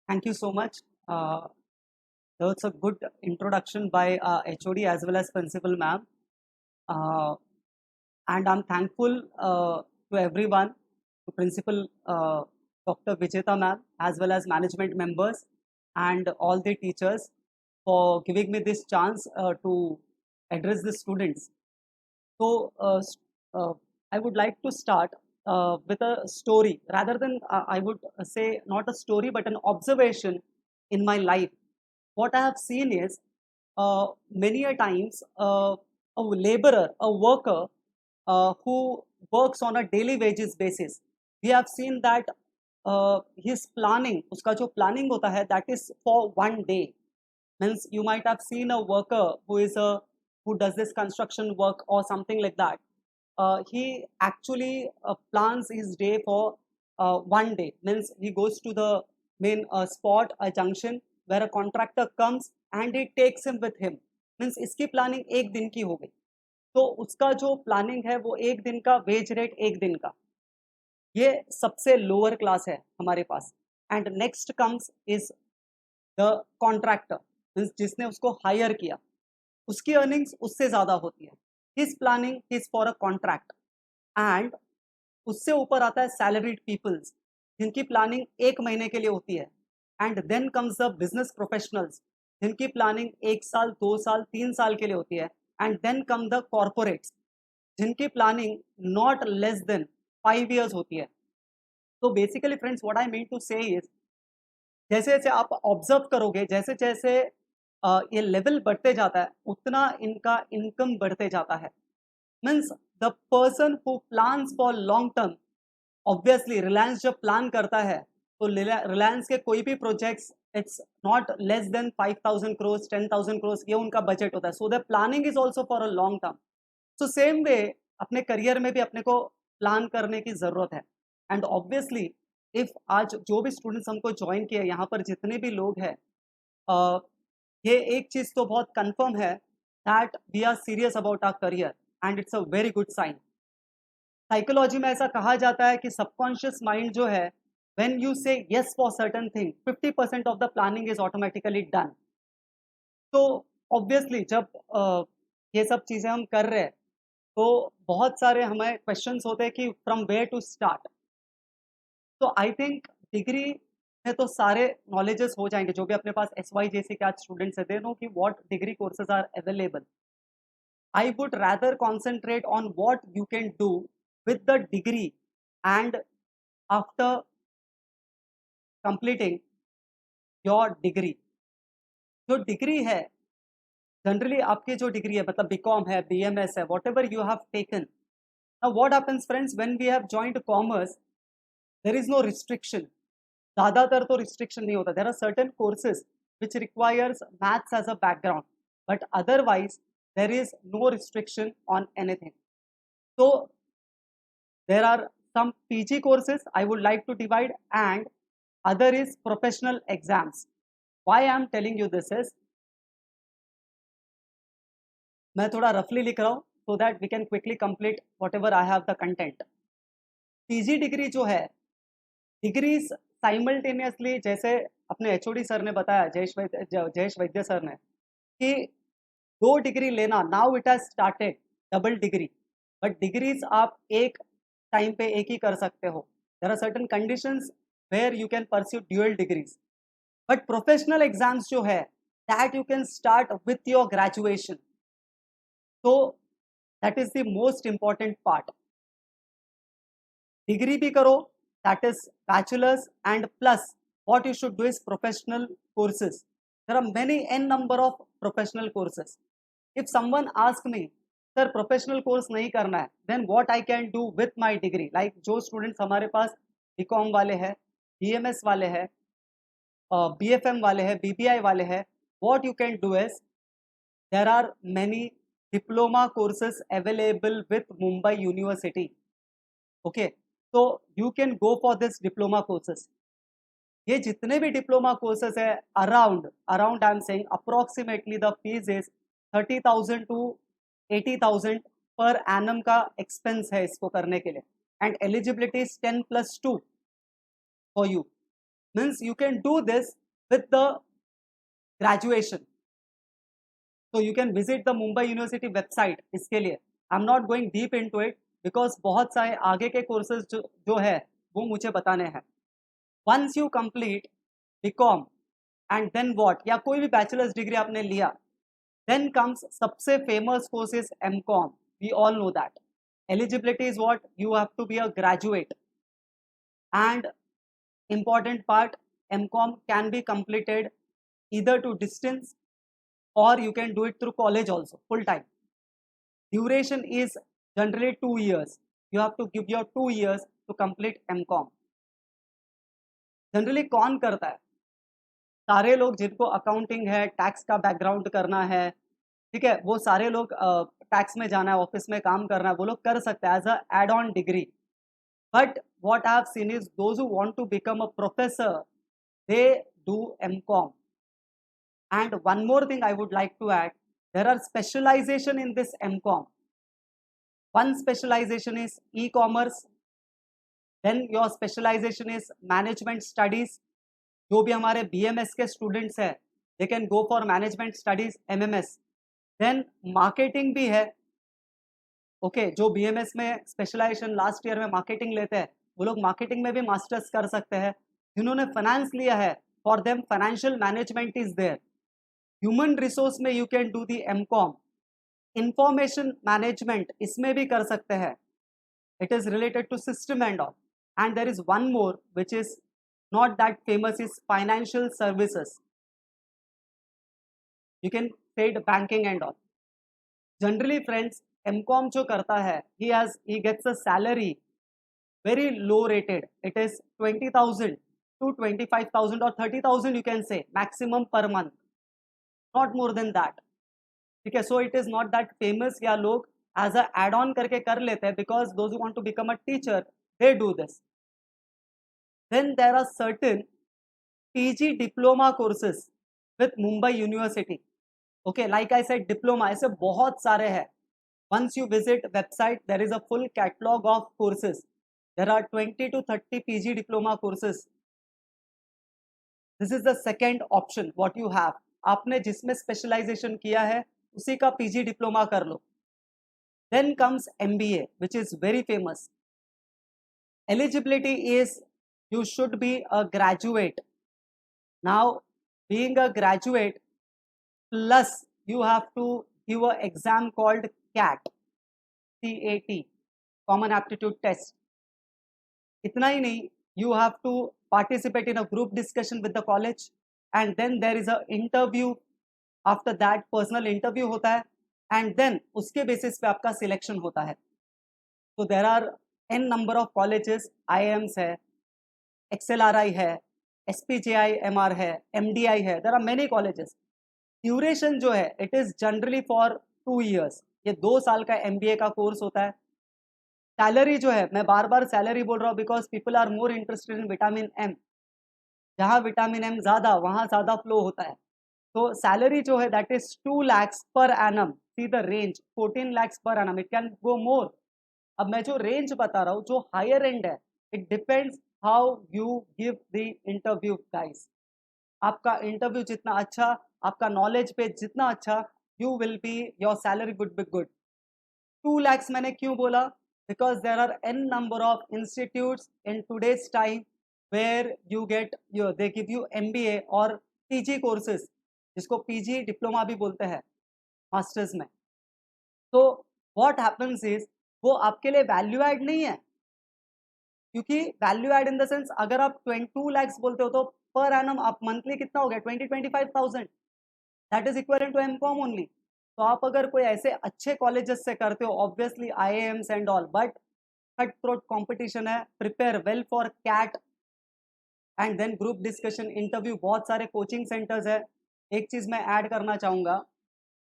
Thank you so much. That was a good introduction by HOD as well as Principal Ma'am. Uh, and I'm thankful to everyone, to Principal Dr. Vijeta Ma'am, as well as management members and all the teachers for giving me this chance to address the students. So, I would like to start with a story rather than I would say not a story but an observation in my life. What I have seen is many a times a laborer, a worker who works on a daily wages basis. We have seen that his planning, उसका जो planning होता है, that is for one day. Means you might have seen a worker who does this construction work or something like that. He actually plans his day for one day. Means he goes to the main spot, a junction where a contractor comes and he takes him with him. Means इसकी planning एक दिन की हो गई. तो उसका जो planning है वो एक दिन का, वेज रेट एक दिन का. ये सबसे लोअर क्लास है हमारे पास. And next comes is the contractor, means जिसने उसको हायर किया, उसकी अर्निंग्स उससे ज़्यादा होती है. His planning is for a contract. And उससे ऊपर आता है सैलरीड पीपल्स, जिनकी प्लानिंग एक महीने के लिए होती है. And then comes the business professionals, जिनकी प्लानिंग एक साल, 2 साल, 3 साल के लिए होती है. And then come the corporates, जिनकी planning not less than 5 years होती है. तो basically friends, what I mean to say is, जैसे जैसे आप ऑब्जर्व करोगे, जैसे जैसे ये लेवल बढ़ते जाता है, उतना इनका इनकम बढ़ते जाता है. Means the person who plans for long term, obviously Reliance जब प्लान करता है तो रिलायंस के कोई भी projects, it's not less then 5,000 crores, 10,000 crores, ये उनका बजट होता है. So the planning is also for a long term. So same way अपने करियर में भी अपने को प्लान करने की ज़रूरत है. एंड ऑब्वियसली इफ आज जो भी स्टूडेंट्स हमको ज्वाइन किए, यहाँ पर जितने भी लोग हैं, ये एक चीज़ तो बहुत कंफर्म है that we are serious about our career, and it's a very good sign. Psychology में ऐसा कहा जाता है कि सबकॉन्शियस माइंड जो है, व्हेन यू से yes for certain thing, 50% of the planning is automatically done. तो ऑब्वियसली जब ये सब चीज़ें हम कर रहे हैं, तो बहुत सारे हमें क्वेश्चंस होते हैं कि फ्रॉम वेयर टू स्टार्ट. तो आई थिंक डिग्री में तो सारे नॉलेजेस हो जाएंगे. जो भी अपने पास SYJC के आज स्टूडेंट्स है, दे नो कि what degree courses are available. I would rather concentrate on what you can do with the degree, and after completing your degree. जो डिग्री है, जनरली आपकी जो डिग्री है, मतलब BCom है, BMS है, whatever you have taken. Now what happens friends, when we have joined commerce, there is no restriction. ज़्यादातर तो रिस्ट्रिक्शन नहीं होता. There are certain courses which requires maths as a background, but otherwise there is no restriction on anything. So there are some PG courses I would like to divide, and other is professional exams. Why I am telling you this is, मैं थोड़ा रफली लिख रहा हूँ so that we can quickly complete whatever I have the content. PG degree जो है, degrees simultaneously, जैसे अपने HOD सर ने बताया, जयेश वैद्य सर ने, कि 2 डिग्री लेना, now it has started double degree. But degrees आप एक टाइम पे एक ही कर सकते हो. There are certain conditions where you can pursue dual degrees. But professional exams जो है, that you can start with your graduation. तो that is the most important part. Degree भी करो, that is bachelors, and plus what you should do is professional courses. There are many n number of professional courses. If someone asks me, sir professional course नहीं करना है, then what I can do with my degree. Like जो students हमारे पास BCom वाले हैं, BMS वाले हैं, BFM वाले हैं, BPI वाले हैं, what you can do is, there are many diploma courses available with Mumbai university. Okay, तो you can go for this diploma courses. ये जितने भी डिप्लोमा कोर्सेज है, around I am saying approximately the fees is 30,000 to 80,000 per annum का expense है इसको करने के लिए. And eligibility is 10+2 for you. means you can do this with the graduation. So you can visit the Mumbai University website इसके लिए. I'm not going deep into it because बहुत सारे आगे के courses जो है वो मुझे बताने हैं. Once you complete BCom and then what, या कोई भी bachelor's degree आपने लिया, then comes सबसे famous course is MCom. We all know that. Eligibility is what? You have to be a graduate. And important part, MCom can be completed either to distance or you can do it through college also, full time. Duration is generally 2 years. You have to give your 2 years to complete MCom. Generally कौन करता है? सारे लोग जिनको accounting है, tax का background करना है, ठीक है, वो सारे लोग टैक्स में जाना है, ऑफिस में काम करना है, वो लोग कर सकते हैं as a add on degree. But what I have seen is those who want to become a professor, they do MCom. And one more thing I would like to add, there are specialization in this MCom. One specialization is e-commerce, then your specialization is management studies. जो भी हमारे BMS के students हैं, they can go for management studies, MMS. Then marketing भी है. Okay, जो BMS में specialization last year में marketing लेते हैं, वो लोग marketing में भी masters कर सकते हैं. जिन्होंने finance लिया है, for them financial management is there. Human resource में you can do the MCom. Information management इसमें भी कर सकते हैं. It is related to system and all. And there is one more which is not that famous, is financial services. You can trade banking and all. Generally friends, MCom जो करता है, he gets a salary very low rated. It is 20,000 to 25,000 or 30,000 you can say maximum per month. Not more than that. ठीक है, so it is not that famous. या लोग as a add on करके कर लेते हैं because those who want to become a teacher, they do this. Then there are certain PG diploma courses with Mumbai University. Okay, like I said, diploma ऐसे बहुत सारे हैं. Once you visit website, there is a full catalog of courses. There are 20 to 30 PG diploma courses. This is the second option what you have. आपने जिसमें specialisation किया है उसी का PG डिप्लोमा कर लो. Then comes MBA, which is very famous. Eligibility is you should be a graduate. Now, being a graduate, plus you have to give an exam called CAT, Common Aptitude Test. इतना ही नहीं, you have to participate in a group discussion with the college. And then there is a interview. After that personal interview होता है, and then उसके basis पे आपका selection होता है. So there are n number of colleges, IIMs है, XLRI है, SPJIMR है, MDI है. There are many colleges. Duration जो है, it is generally for 2 years. ये 2 साल का MBA का कोर्स होता है. सैलरी जो है, मैं बार बार सैलरी बोल रहा हूँ because people are more interested in vitamin M. जहाँ विटामिन M ज़्यादा, वहाँ ज़्यादा फ्लो होता है. तो सैलरी जो है that is 2 lakhs per annum. See the range 14 lakhs per annum. It can go more. अब मैं जो रेंज बता रहा हूँ, जो हायर एंड है, it depends how you give the interview guys. आपका इंटरव्यू जितना अच्छा, आपका नॉलेज पे जितना अच्छा, you will be, your salary would be good. 2 lakhs मैंने क्यों बोला? Because there are n number of institutes in today's time where you get they give you MBA और PG courses, जिसको PG डिप्लोमा भी बोलते हैं मास्टर्स में. तो व्हाट हैपेंस इज, वो आपके लिए वैल्यू ऐड नहीं है. क्योंकि value add in the sense, अगर आप 22 lakhs बोलते हो तो पर एनम आप मंथली कितना हो गया? 20-25,000. That is equal to MCom only. तो आप अगर कोई ऐसे अच्छे कॉलेजेस से करते हो, obviously IIMs and all, but cut throat competition है. Prepare well for CAT and then group discussion, interview, बहुत सारे कोचिंग सेंटर्स है. एक चीज़ मैं ऐड करना चाहूँगा,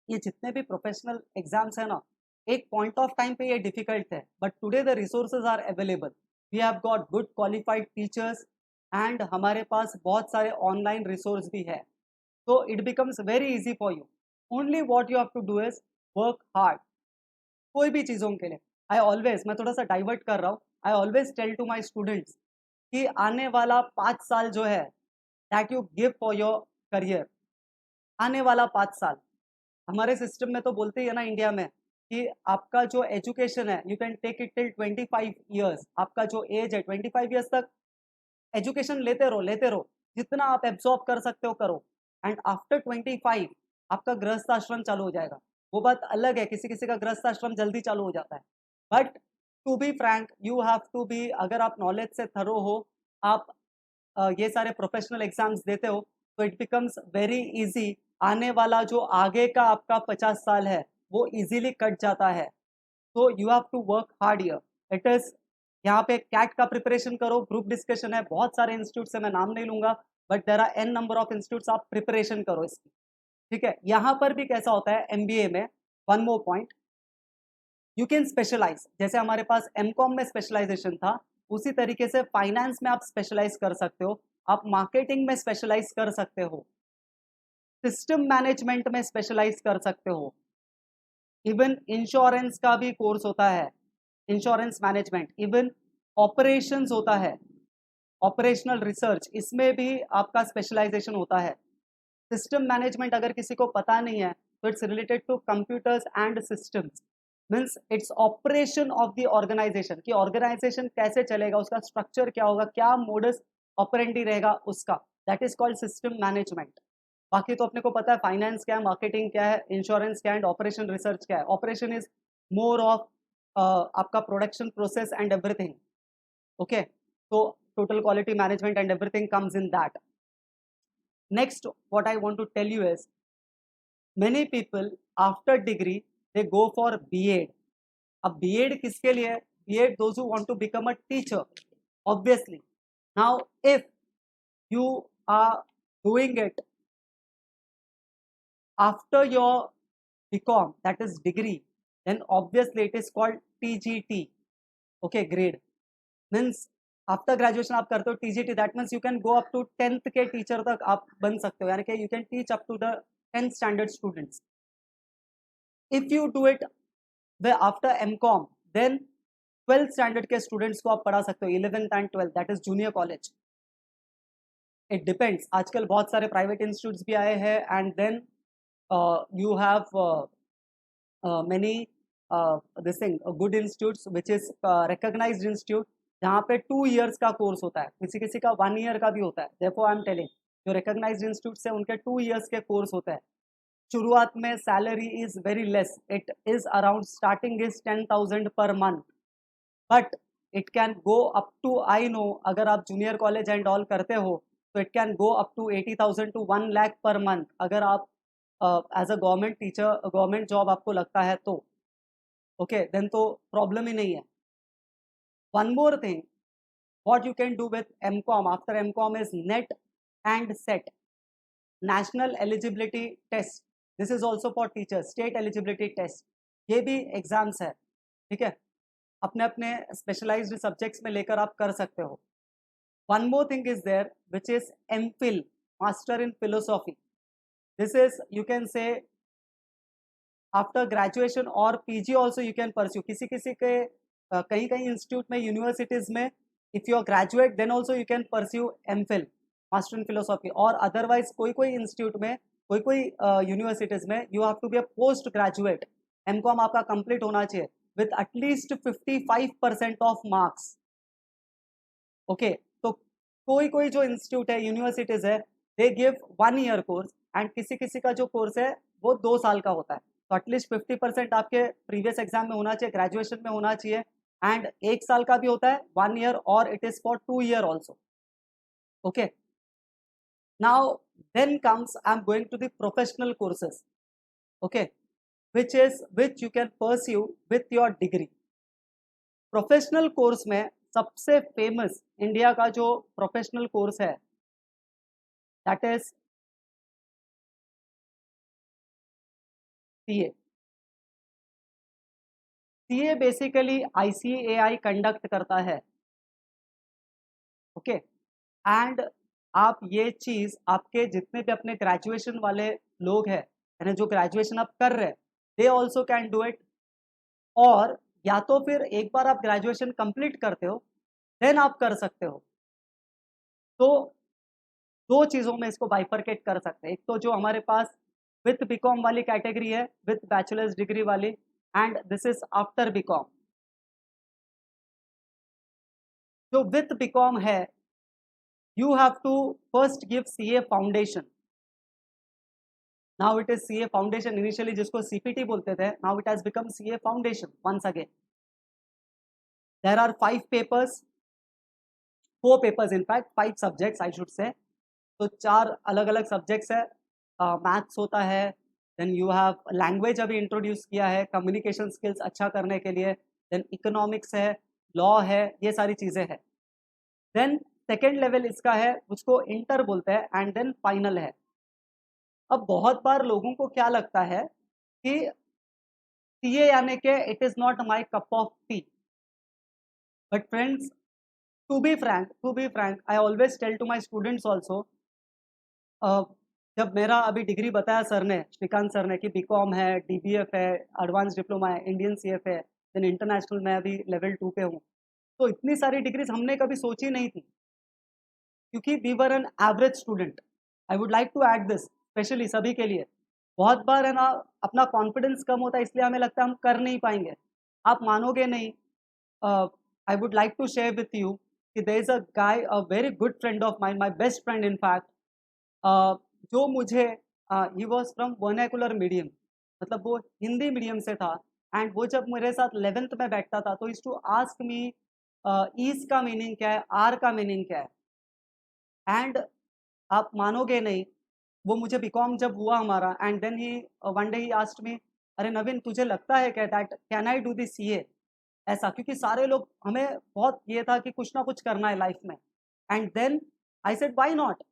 ये जितने भी प्रोफेशनल एग्जाम्स है ना, एक पॉइंट ऑफ टाइम पे ये डिफिकल्ट है, but today the resources are available. We have got good qualified teachers and हमारे पास बहुत सारे ऑनलाइन रिसोर्स भी है. तो it becomes very easy for you. Only what you have to do is work hard. कोई भी चीज़ों के लिए. मैं थोड़ा सा डाइवर्ट कर रहा हूँ. I always tell to my students, कि आने वाला 5 साल जो है that you give for your career, आने वाला 5 साल हमारे सिस्टम में तो बोलते ही है ना इंडिया में कि आपका जो एजुकेशन है you can take it till 25 years, आपका जो एज है 25 ईयर्स तक एजुकेशन लेते रहो, जितना आप एब्जॉर्ब कर सकते हो करो, एंड आफ्टर 25 आपका गृहस्थ आश्रम चालू हो जाएगा। वो बात अलग है, किसी किसी का गृहस्थ आश्रम जल्दी चालू हो जाता है, but to be frank you have to be, अगर आप नॉलेज से थरो हो, आप ये सारे प्रोफेशनल एग्जाम्स देते हो तो इट बिकम्स वेरी इजी, आने वाला जो आगे का आपका 50 साल है वो इजीली कट जाता है। तो you have to work hard here. It is, यहाँ पे कैट का प्रिपरेशन करो, ग्रुप डिस्कशन है, बहुत सारे इंस्टीट्यूट से मैं नाम नहीं लूंगा, but there are an number of institutes, आप प्रिपरेशन करो इसकी, ठीक है। यहाँ पर भी कैसा होता है एमबीए में, one more point, you can specialise, जैसे हमारे पास एमकॉम में स्पेशलाइजेशन था, उसी तरीके से फाइनेंस में आप स्पेशलाइज कर सकते हो, आप मार्केटिंग में स्पेशलाइज कर सकते हो, सिस्टम मैनेजमेंट में स्पेशलाइज कर सकते हो, इवन इंश्योरेंस का भी कोर्स होता है, इंश्योरेंस मैनेजमेंट, इवन ऑपरेशंस होता है, ऑपरेशनल रिसर्च, इसमें भी आपका स्पेशलाइजेशन होता है। सिस्टम मैनेजमेंट अगर किसी को पता नहीं है तो it's related to computers and systems, means it's operation of the organisation, कि ऑर्गेनाइजेशन कैसे चलेगा, उसका स्ट्रक्चर क्या होगा, क्या मोडस ऑपरेंडी रहेगा उसका, that is called system management. बाकी तो अपने को पता है फाइनेंस क्या है, मार्केटिंग क्या है, इंश्योरेंस क्या है, एंड ऑपरेशन रिसर्च क्या है। ऑपरेशन इज मोर ऑफ आपका production process and everything, okay, तो total quality management and everything comes in that. Next, what I want to tell you is, many people after degree they go for B.Ed. अब B.Ed किसके लिए है? B.Ed those who want to become a teacher, obviously. Now if you are doing it after your BCom, that is degree, then obviously it is called TGT, okay, grade, means after graduation आप करते हो TGT, that means you can go up to 10th के teacher तक आप बन सकते हो, यानी कि you can teach up to the 10th standard students. If you do it after MCom then 12th standard के स्टूडेंट्स को आप पढ़ा सकते हो, 11th and 12th, that is junior college. It depends, आजकल बहुत सारे प्राइवेट इंस्टीट्यूट्स भी आए हैं, and then you have many this thing good institutes which is recognized institute, जहाँ पे 2 years का कोर्स होता है, किसी किसी का 1 year का भी होता है। देखो आई एम टेलिंग, जो recognized institutes है उनके 2 years के कोर्स होते हैं। शुरुआत में salary is very less, it is around starting is 10,000 per month, but it can go up to, I know अगर आप जूनियर कॉलेज एंड ऑल करते हो तो it can go up to 80,000 to 1 lakh per month, अगर आप as a government teacher, government job आपको लगता है तो ओके, देन तो प्रॉब्लम ही नहीं है। One more thing, what you can do with MCOM after MCOM is NET and SET, National Eligibility Test. This is also for teachers, State Eligibility Test, ये भी एग्जाम्स है, ठीक है, अपने अपने स्पेशलाइज्ड सब्जेक्ट्स में लेकर आप कर सकते हो। One more thing is there which is MPhil, master in philosophy. This is, you can say after graduation और PG also you can pursue, किसी किसी के कहीं कहीं इंस्टीट्यूट में, यूनिवर्सिटीज में, if you are graduate then also you can pursue MPhil, master in philosophy, और otherwise कोई कोई इंस्टीट्यूट में, कोई कोई यूनिवर्सिटीज में you have to be a post graduate, MCOM आपका कंप्लीट होना चाहिए with at least 55% of marks, okay. तो कोई कोई जो इंस्टीट्यूट है, यूनिवर्सिटीज है, they give 1 year course, and किसी किसी का जो कोर्स है वो 2 साल का होता है। तो एटलीस्ट 50% आपके प्रीवियस एग्जाम में होना चाहिए, ग्रेजुएशन में होना चाहिए, एंड 1 साल का भी होता है 1 year, और it is for 2 year also, okay. Now then comes, I am going to the professional courses, okay, which you can pursue with your degree. Professional course में सबसे फेमस इंडिया का जो प्रोफेशनल कोर्स है that is CA। CA basically ICAI conduct करता है, okay, and आप ये चीज, आपके जितने भी अपने ग्रेजुएशन वाले लोग हैं, यानी जो ग्रेजुएशन आप कर रहे हैं, they also can do it, और या तो फिर एक बार आप ग्रेजुएशन कंप्लीट करते हो देन आप कर सकते हो, तो दो चीज़ों में इसको बाइफरकेट कर सकते हैं। एक तो जो हमारे पास विथ बीकॉम वाली कैटेगरी है, विथ बैचलर्स डिग्री वाली, and this is after BCom. जो विथ बीकॉम है, you have to first give CA foundation. Now it is CA foundation, initially जिसको सीपीटी बोलते थे, now it has become CA foundation once again. There are 5 papers, 4 papers in fact, 5 subjects I should say. तो 4 अलग अलग subjects है। Maths होता है, then you have language अभी इंट्रोड्यूस किया है कम्युनिकेशन स्किल्स अच्छा करने के लिए, देन इकोनॉमिक्स है, लॉ है, ये सारी चीज़ें हैं। देन सेकेंड लेवल इसका है, उसको इंटर बोलते हैं, एंड देन फाइनल है। अब बहुत बार लोगों को क्या लगता है कि सीए यानी कि it is not my cup of tea, but friends, to be frank, I always tell to my students also, जब मेरा अभी डिग्री बताया सर ने, श्रीकांत सर ने, कि बीकॉम है, डीबीएफ है, एडवांस डिप्लोमा है, इंडियन सीएफ है, देन इंटरनेशनल में अभी लेवल 2 पे हूँ, तो इतनी सारी डिग्रीज हमने कभी सोची नहीं थी, क्योंकि we were an average student. I would like to add this specially सभी के लिए। बहुत बार है ना, अपना कॉन्फिडेंस कम होता है, इसलिए हमें लगता है हम कर नहीं पाएंगे। आप मानोगे नहीं, I would like to share with you कि there is a guy, a very good friend of mine, my best friend in fact, जो मुझे, he was from vernacular medium, मतलब वो हिंदी मीडियम से था, एंड वो जब मेरे साथ 11th में बैठता था तो is to ask me ease का मीनिंग क्या है, आर का मीनिंग क्या है। एंड आप मानोगे नहीं, वो मुझे बीकॉम जब हुआ हमारा, and then he one day he asked me, अरे नवीन, तुझे लगता है क्या that can I do this CA, ऐसा, क्योंकि सारे लोग, हमें बहुत ये था कि कुछ ना कुछ करना है लाइफ में। And then I said why not,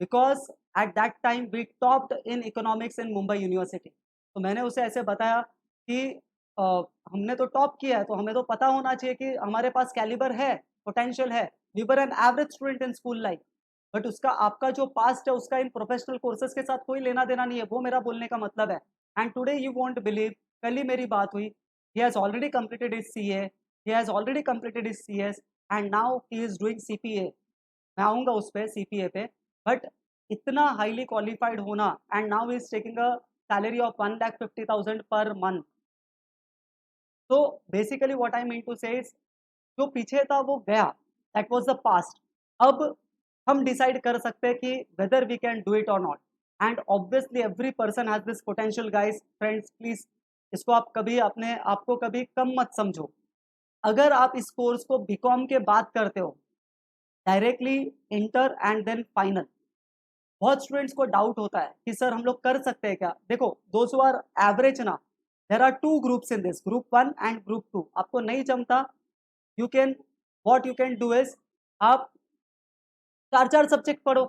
because at that time we topped in economics in Mumbai university. तो मैंने उसे ऐसे बताया कि हमने तो टॉप किया है, तो हमें तो पता होना चाहिए कि हमारे पास कैलिबर है, पोटेंशियल है। We were an average student in school life, but उसका, आपका जो पास्ट है उसका इन प्रोफेशनल कोर्सेज के साथ कोई लेना देना नहीं है, वो मेरा बोलने का मतलब है। And today you won't believe, कल ही मेरी बात हुई, he has already completed his CA, he has already completed his CS, and now he is doing CPA। मैं आऊँगा उस पे, CPA पे, बट इतना हाईली क्वालिफाइड होना, and now he is taking a salary of 1,50,000 per month. तो basically what I mean to say is, जो पीछे था वो गया, दैट वाज द पास्ट। अब हम डिसाइड कर सकते हैं कि whether we can do it और not, and obviously every person has this potential guys. Friends please, इसको आप कभी अपने आपको कभी कम मत समझो। अगर आप इस कोर्स को बीकॉम के बाद करते हो, directly inter and then final, बहुत स्टूडेंट्स को डाउट होता है कि सर हम लोग कर सकते हैं क्या। देखो, दोज हु आर एवरेज ना, there are 2 groups in this, group 1 and group 2। आपको नहीं जमता, you can, what you can do is, आप 4 सब्जेक्ट पढ़ो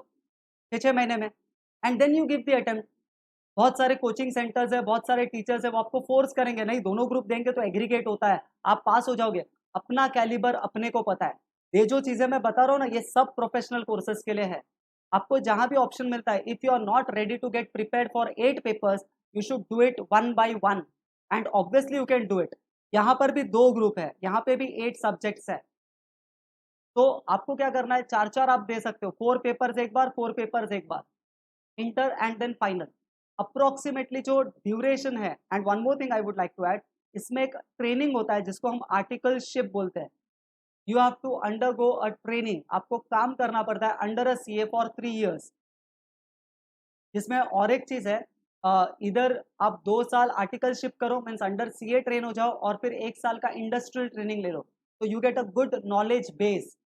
6 महीने में, and then you give the attempt. बहुत सारे कोचिंग सेंटर्स है, बहुत सारे टीचर्स है, वो आपको फोर्स करेंगे, नहीं दोनों ग्रुप देंगे तो एग्रीगेट होता है, आप पास हो जाओगे। अपना कैलिबर अपने को पता है। ये जो चीजें मैं बता रहा हूँ ना, ये सब प्रोफेशनल कोर्सेज के लिए है। आपको जहां भी ऑप्शन मिलता है, if you are not ready to get prepare for 8 papers, you should do it 1 by 1, and obviously you can do it. यहाँ पर भी 2 ग्रुप है, यहाँ पे भी 8 सब्जेक्ट्स है। तो आपको क्या करना है, 4 आप दे सकते हो, 4 पेपर्स एक बार, 4 पेपर्स एक बार, inter and then final. Approximately जो ड्यूरेशन है, and one more thing I would like to add, इसमें एक ट्रेनिंग होता है जिसको हम आर्टिकलशिप बोलते हैं। You have to undergo a training, आपको काम करना पड़ता है under a CA for 3 years। जिसमें और एक चीज है, इधर आप 2 साल आर्टिकलशिप करो, मीन्स अंडर सीए ट्रेन हो जाओ, और फिर 1 साल का इंडस्ट्रियल ट्रेनिंग ले लो, तो you get a good knowledge base.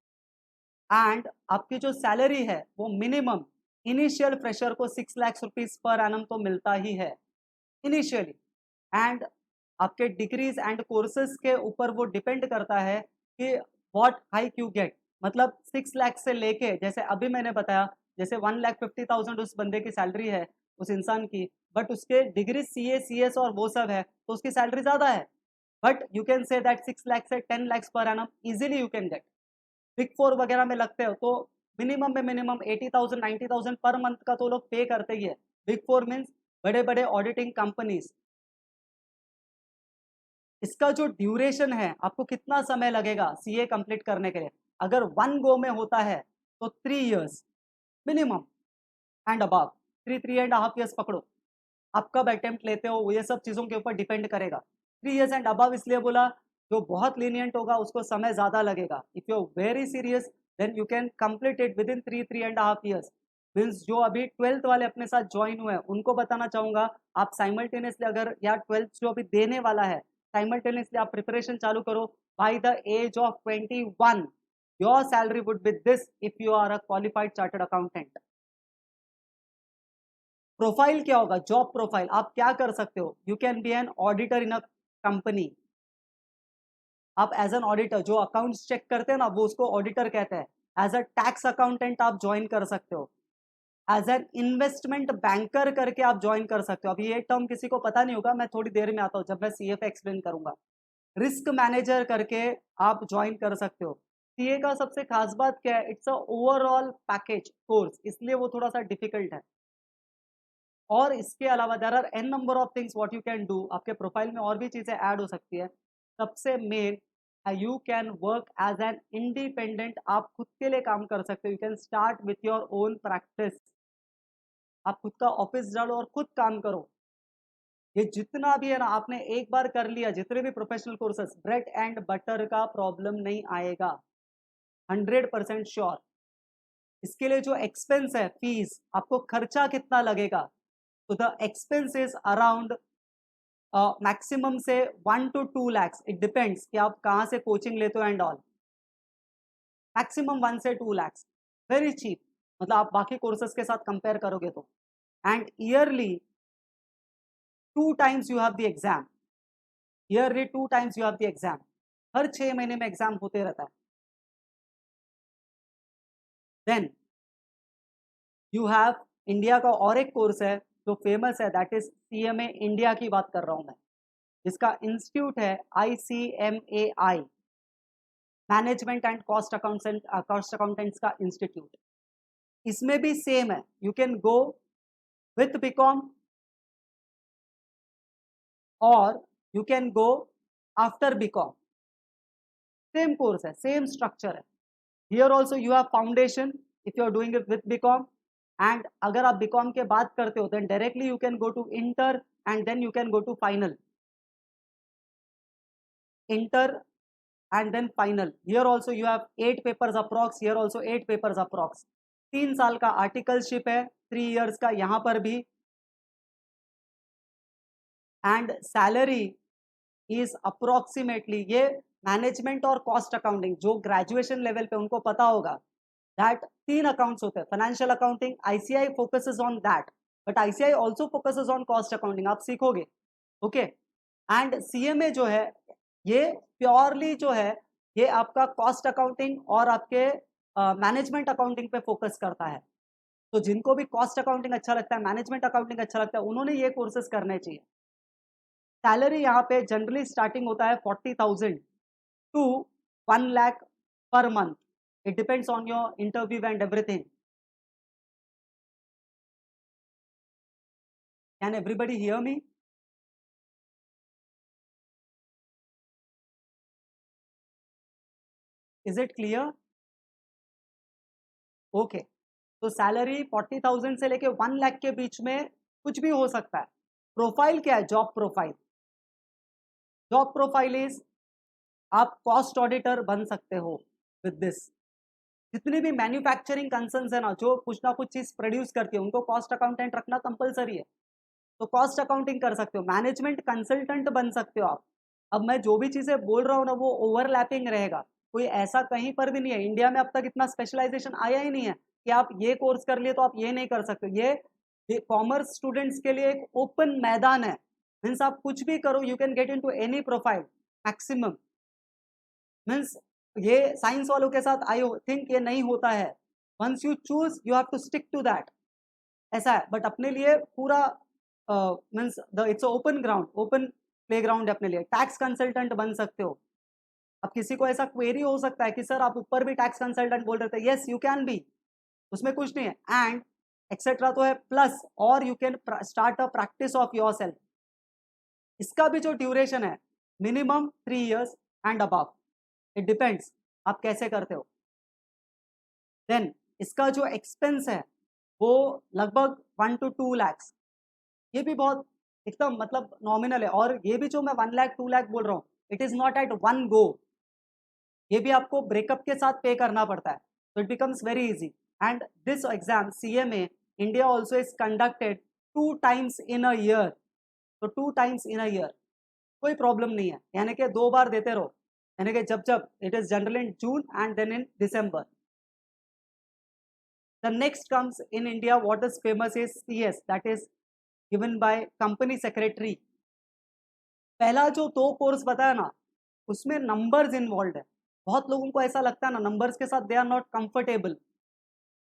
And आपकी जो सैलरी है वो मिनिमम, इनिशियल फ्रेशर को 6 लाख रुपीज पर एनम तो मिलता ही है इनिशियली। एंड आपके डिग्रीज एंड कोर्सेज के ऊपर वो डिपेंड करता है कि व्हाट हाइक यू गेट। मतलब 6 लाख से लेके, जैसे अभी मैंने बताया, जैसे 1,50,000 उस बंदे की सैलरी है, उस इंसान की, बट उसके डिग्री CA CS और वो सब है, तो उसकी सैलरी ज्यादा है। But you can say that 6 lakh से 10 lakhs per annum easily you can gate. Big 4 वगैरह में लगते हो तो मिनिमम में मिनिमम 80,000 90,000 पर मंथ का तो लोग पे करते ही है। बिग 4 मीन्स बड़े बड़े ऑडिटिंग कंपनीज। इसका जो ड्यूरेशन है, आपको कितना समय लगेगा सीए कंप्लीट करने के लिए, अगर 1 गो में होता है तो 3 years minimum and above, 3.5 years पकड़ो। आप कब अटेम्प्ट लेते हो ये सब चीज़ों के ऊपर डिपेंड करेगा। 3 years एंड अबव इसलिए बोला, जो बहुत लीनियंट होगा उसको समय ज़्यादा लगेगा। If you are very serious then you can complete it within 3.5 years। Means जो अभी 12th वाले अपने साथ ज्वाइन हुए हैं उनको बताना चाहूँगा, आप साइमल्टेनियसली अगर या 12th जो अभी देने वाला है, साइमल्टेनियसली आप प्रिपरेशन चालू करो। By the age of 21 your salary would be this if you are a qualified chartered accountant. Profile क्या होगा? Job profile. आप क्या कर सकते हो? You can be an auditor in a company. आप एज एन ऑडिटर, जो अकाउंट्स चेक करते हैं ना वो उसको ऑडिटर कहते हैं। एज अ टैक्स अकाउंटेंट आप ज्वाइन कर सकते हो। एज एन इन्वेस्टमेंट बैंकर करके आप ज्वाइन कर सकते हो। अभी ये टर्म किसी को पता नहीं होगा, मैं थोड़ी देर में आता हूँ जब मैं सीएफ एक्सप्लेन करूंगा। रिस्क मैनेजर करके आप ज्वाइन कर सकते हो। सीए का सबसे खास बात क्या है? It's a overall package course, इसलिए वो थोड़ा सा डिफिकल्ट है। और इसके अलावा there are an number of things what you can do. आपके प्रोफाइल में और भी चीजें ऐड हो सकती है। सबसे main, you can work as an independent. आप खुद के लिए काम कर सकते हो। You can start with your own practice. आप खुद का ऑफिस डालो और खुद काम करो। ये जितना भी है ना, आपने एक बार कर लिया, जितने भी professional courses, bread and butter का प्रॉब्लम नहीं आएगा, 100% श्योर। इसके लिए जो एक्सपेंस है, फीस, आपको खर्चा कितना लगेगा, तो the expense is around maximum से 1 to 2 lakhs। इट डिपेंड्स कि आप कहाँ से कोचिंग लेते हो एंड ऑल। मैक्सिमम 1 से 2 lakhs, वेरी चीप। मतलब आप बाकी कोर्सेज के साथ कंपेयर करोगे तो। And yearly 2 times you have the exam. Yearly 2 times you have the exam. हर 6 महीने में एग्जाम होते रहता है। देन यू हैव इंडिया का और एक कोर्स है जो फेमस है, दैट इज सीएमए इंडिया की बात कर रहा हूं मैं। इसका इंस्टीट्यूट है ICMAI, management and cost accountants का इंस्टीट्यूट। इसमें भी सेम है, you can go with BCom और you can go after BCom. Same course है, सेम स्ट्रक्चर है। Here also you have foundation if you are doing it with BCom. And अगर आप BCom के बाद करते हो then directly you can go to inter and then you can go to final. Inter and then final. Here also you have 8 papers approx, here also 8 papers approx। 3 साल का articleship है, 3 years का यहाँ पर भी। एंड सैलरी इज अप्रोक्सीमेटली, ये management और cost accounting जो ग्रेजुएशन लेवल पे उनको पता होगा, दैट 3 अकाउंट्स होते हैं। Financial accounting, ICI focuses on that, but ICI also focuses on cost accounting, आप सीखोगे। ओके। एंड सीएमए जो है ये प्योरली जो है, ये आपका कॉस्ट अकाउंटिंग और आपके मैनेजमेंट अकाउंटिंग पे फोकस करता है। तो जिनको भी कॉस्ट अकाउंटिंग अच्छा लगता है, मैनेजमेंट अकाउंटिंग अच्छा लगता है, उन्होंने ये कोर्सेज करने चाहिए। सैलरी यहाँ पे जनरली स्टार्टिंग होता है 40,000 to 1 lakh per month. It depends on your interview and everything. Can everybody hear me? Is it clear? Okay. तो सैलरी 40,000 से लेके 1 लाख के बीच में कुछ भी हो सकता है। प्रोफाइल क्या है? Job profile. Job profile is, आप कॉस्ट ऑडिटर बन सकते हो विद दिस। जितनी भी मैन्युफैक्चरिंग कंसर्न्स है ना कुछ चीज प्रोड्यूस करती है, उनको कॉस्ट अकाउंटेंट रखना कंपलसरी है। तो कॉस्ट अकाउंटिंग कर सकते हो, मैनेजमेंट कंसल्टेंट बन सकते हो आप। अब मैं जो भी चीजें बोल रहा हूँ ना वो ओवरलैपिंग रहेगा। कोई ऐसा कहीं पर भी नहीं है, इंडिया में अब तक इतना स्पेशलाइजेशन आया ही नहीं है कि आप ये कोर्स कर लिए तो आप ये नहीं कर सकते। ये कॉमर्स स्टूडेंट्स के लिए एक ओपन मैदान है। मीन्स आप कुछ भी करो, you can get into any profile maximum. Means ये साइंस वालों के साथ आई थिंक ये नहीं होता है। Once you choose you have to stick to that, ऐसा है। बट अपने लिए पूरा means it's open ground, open play ground है अपने लिए। टैक्स कंसल्टेंट बन सकते हो। अब किसी को ऐसा क्वेरी हो सकता है कि सर आप ऊपर भी टैक्स कंसल्टेंट बोल रहे थे, यस यू कैन बी, उसमें कुछ नहीं है। एंड एक्सेट्रा तो है प्लस, और you can start a practice of your self. इसका भी जो ड्यूरेशन है minimum 3 years and above, it depends आप कैसे करते हो। देन इसका जो एक्सपेंस है वो लगभग 1 to 2 lakhs, ये भी बहुत एकदम मतलब नॉमिनल है। और ये भी जो मैं 1 lakh 2 lakh बोल रहा हूँ, it is not at one go, ये भी आपको ब्रेकअप के साथ पे करना पड़ता है, तो it becomes very easy. And this exam CMA India also is conducted 2 times in a year, तो 2 times इन अ ईयर कोई प्रॉब्लम नहीं है, यानी कि 2 बार देते रहो, यानी कि जब जब it is general in June and then in December. The next comes in India what is famous is CS, that is given by company secretary. पहला जो 2 कोर्स बताया ना, उसमें नंबर्स इन्वॉल्व है। बहुत लोगों को ऐसा लगता है ना नंबर्स के साथ they are not comfortable,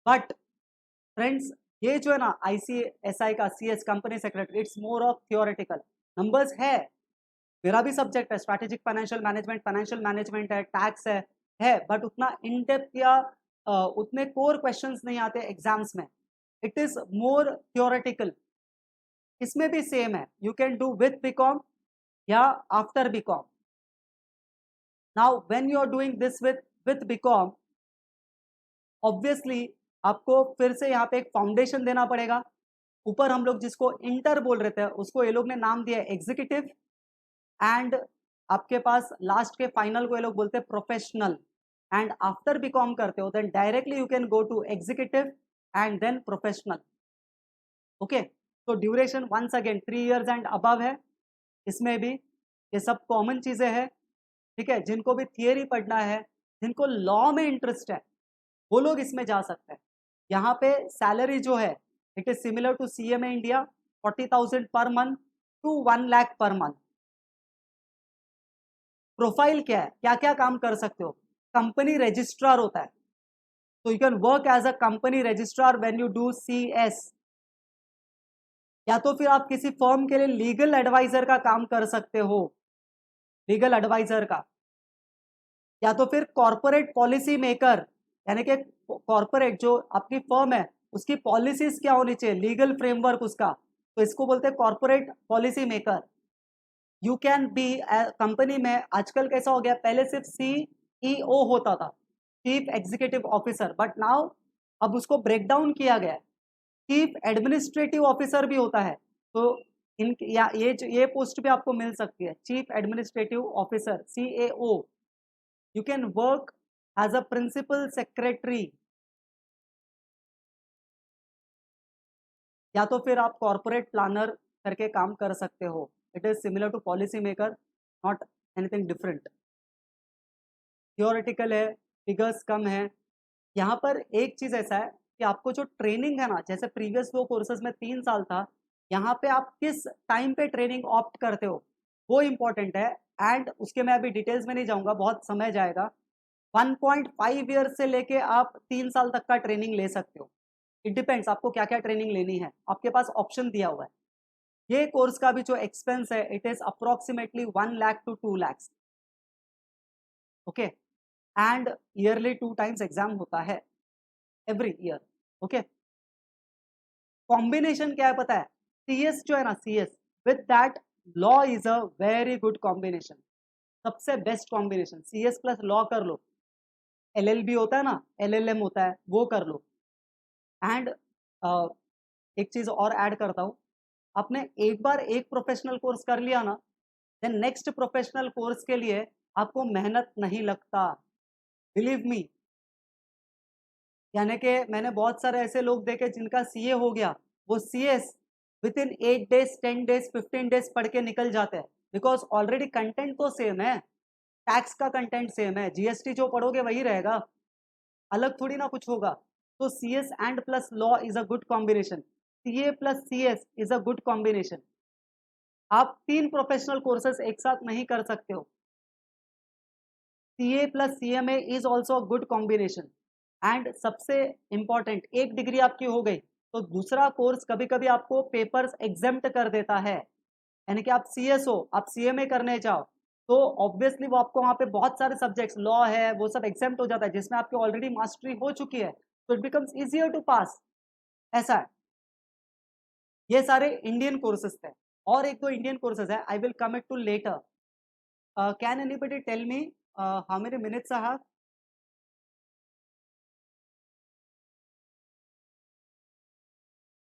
but friends ये जो है ना ICSI का CS company secretary, it's more of theoretical. Numbers है, मेरा भी सब्जेक्ट है स्ट्रैटेजिक फाइनेंशियल मैनेजमेंट है, टैक्स है, बट उतना इन डेप्थ या उतने कोर क्वेश्चंस नहीं आते एग्जाम्स में, इट इज मोर थियोरेटिकल। इसमें भी सेम है, you can do with BCom या after BCom। Now when you are doing this with BCom, obviously आपको फिर से यहाँ पे एक फाउंडेशन देना पड़ेगा। ऊपर हम लोग जिसको इंटर बोल रहे थे उसको ये लोग ने नाम दिया एग्जीक्यूटिव, एंड आपके पास लास्ट के फाइनल को ये लोग बोलते हैं प्रोफेशनल। एंड आफ्टर BCom करते हो then directly you can go to executive and then professional. Okay, तो duration once again 3 years and above है। इसमें भी ये सब कॉमन चीजें हैं, ठीक है। जिनको भी थियरी पढ़ना है, जिनको लॉ में इंटरेस्ट है, वो लोग इसमें जा सकते हैं। यहाँ पे सैलरी जो है it is similar to CMA India, 40,000 per month to 1 lakh per month. Profile क्या है, क्या क्या काम कर सकते हो? कंपनी रजिस्ट्रार होता है, तो you can work as a company registrar when you do CS। या तो फिर आप किसी फर्म के लिए लीगल एडवाइजर का काम कर सकते हो, लीगल एडवाइजर का। या तो फिर कॉर्पोरेट पॉलिसी मेकर, यानी कि कॉर्पोरेट जो आपकी फर्म है उसकी पॉलिसीज क्या होनी चाहिए, लीगल फ्रेमवर्क उसका, तो इसको बोलते हैं corporate policy maker. You can B company में आजकल कैसा हो गया, पहले सिर्फ CEO होता था, chief executive officer, but now अब उसको ब्रेक डाउन किया गया है, चीफ एडमिनिस्ट्रेटिव ऑफिसर भी होता है। तो इन या ये पोस्ट भी आपको मिल सकती है, chief administrative officer CAO। You can work as a principal secretary, या तो फिर आप कॉर्पोरेट प्लानर करके काम कर सकते हो। It is similar to policy maker, not anything different. Theoretical है, फिगर्स कम है। यहाँ पर एक चीज ऐसा है कि आपको जो ट्रेनिंग है ना, जैसे प्रीवियस 2 कोर्सेज में 3 साल था, यहाँ पे आप किस टाइम पे ट्रेनिंग ऑप्ट करते हो वो इम्पोर्टेंट है। एंड उसके मैं अभी डिटेल्स में नहीं जाऊंगा, बहुत समय जाएगा। 1.5 ईयर से लेके आप 3 साल तक का ट्रेनिंग ले सकते हो। इट डिपेंड्स आपको क्या क्या ट्रेनिंग लेनी है, आपके पास ऑप्शन दिया हुआ है। ये कोर्स का भी जो एक्सपेंस है it is approximately 1 lakh to 2 lakhs। Okay, and yearly 2 times exam होता है एवरी ईयर। ओके, कॉम्बिनेशन क्या है पता है, CS जो है ना, CS with that law is a very good combination, सबसे best combination. CS plus law कर लो, LLB होता है ना, LLM होता है, वो कर लो। एंड एक चीज और ऐड करता हूँ, आपने एक बार एक प्रोफेशनल कोर्स कर लिया ना, देन नेक्स्ट प्रोफेशनल कोर्स के लिए आपको मेहनत नहीं लगता, बिलीव मी। यानी कि मैंने बहुत सारे ऐसे लोग देखे जिनका CA हो गया, वो CS with in 8 days 10 days 15 days पढ़ के निकल जाते हैं, बिकॉज ऑलरेडी कंटेंट तो सेम है, टैक्स का कंटेंट सेम है, GST जो पढ़ोगे वही रहेगा, अलग थोड़ी ना कुछ होगा। तो CS and plus law is a good combination, CA plus CS is a good combination. आप 3 प्रोफेशनल कोर्सेज एक साथ नहीं कर सकते हो। CA plus CMA is also a good combination. And सबसे इंपॉर्टेंट, एक डिग्री आपकी हो गई तो दूसरा कोर्स कभी कभी आपको पेपर्स एग्जेम्प्ट कर देता है, यानी कि आप CS हो, आप CMA करने जाओ, तो ऑब्वियसली वो आपको वहां पे बहुत सारे सब्जेक्ट्स लॉ है वो सब एग्जेम्प्ट हो जाता है, जिसमें आपकी ऑलरेडी मास्टरी हो चुकी है, तो इट बिकम्स इजियर टू पास। ऐसा है। ये सारे इंडियन कोर्सेज थे, और एक दो इंडियन कोर्सेज है, I will come it to later. Can anybody tell me how many minutes I have?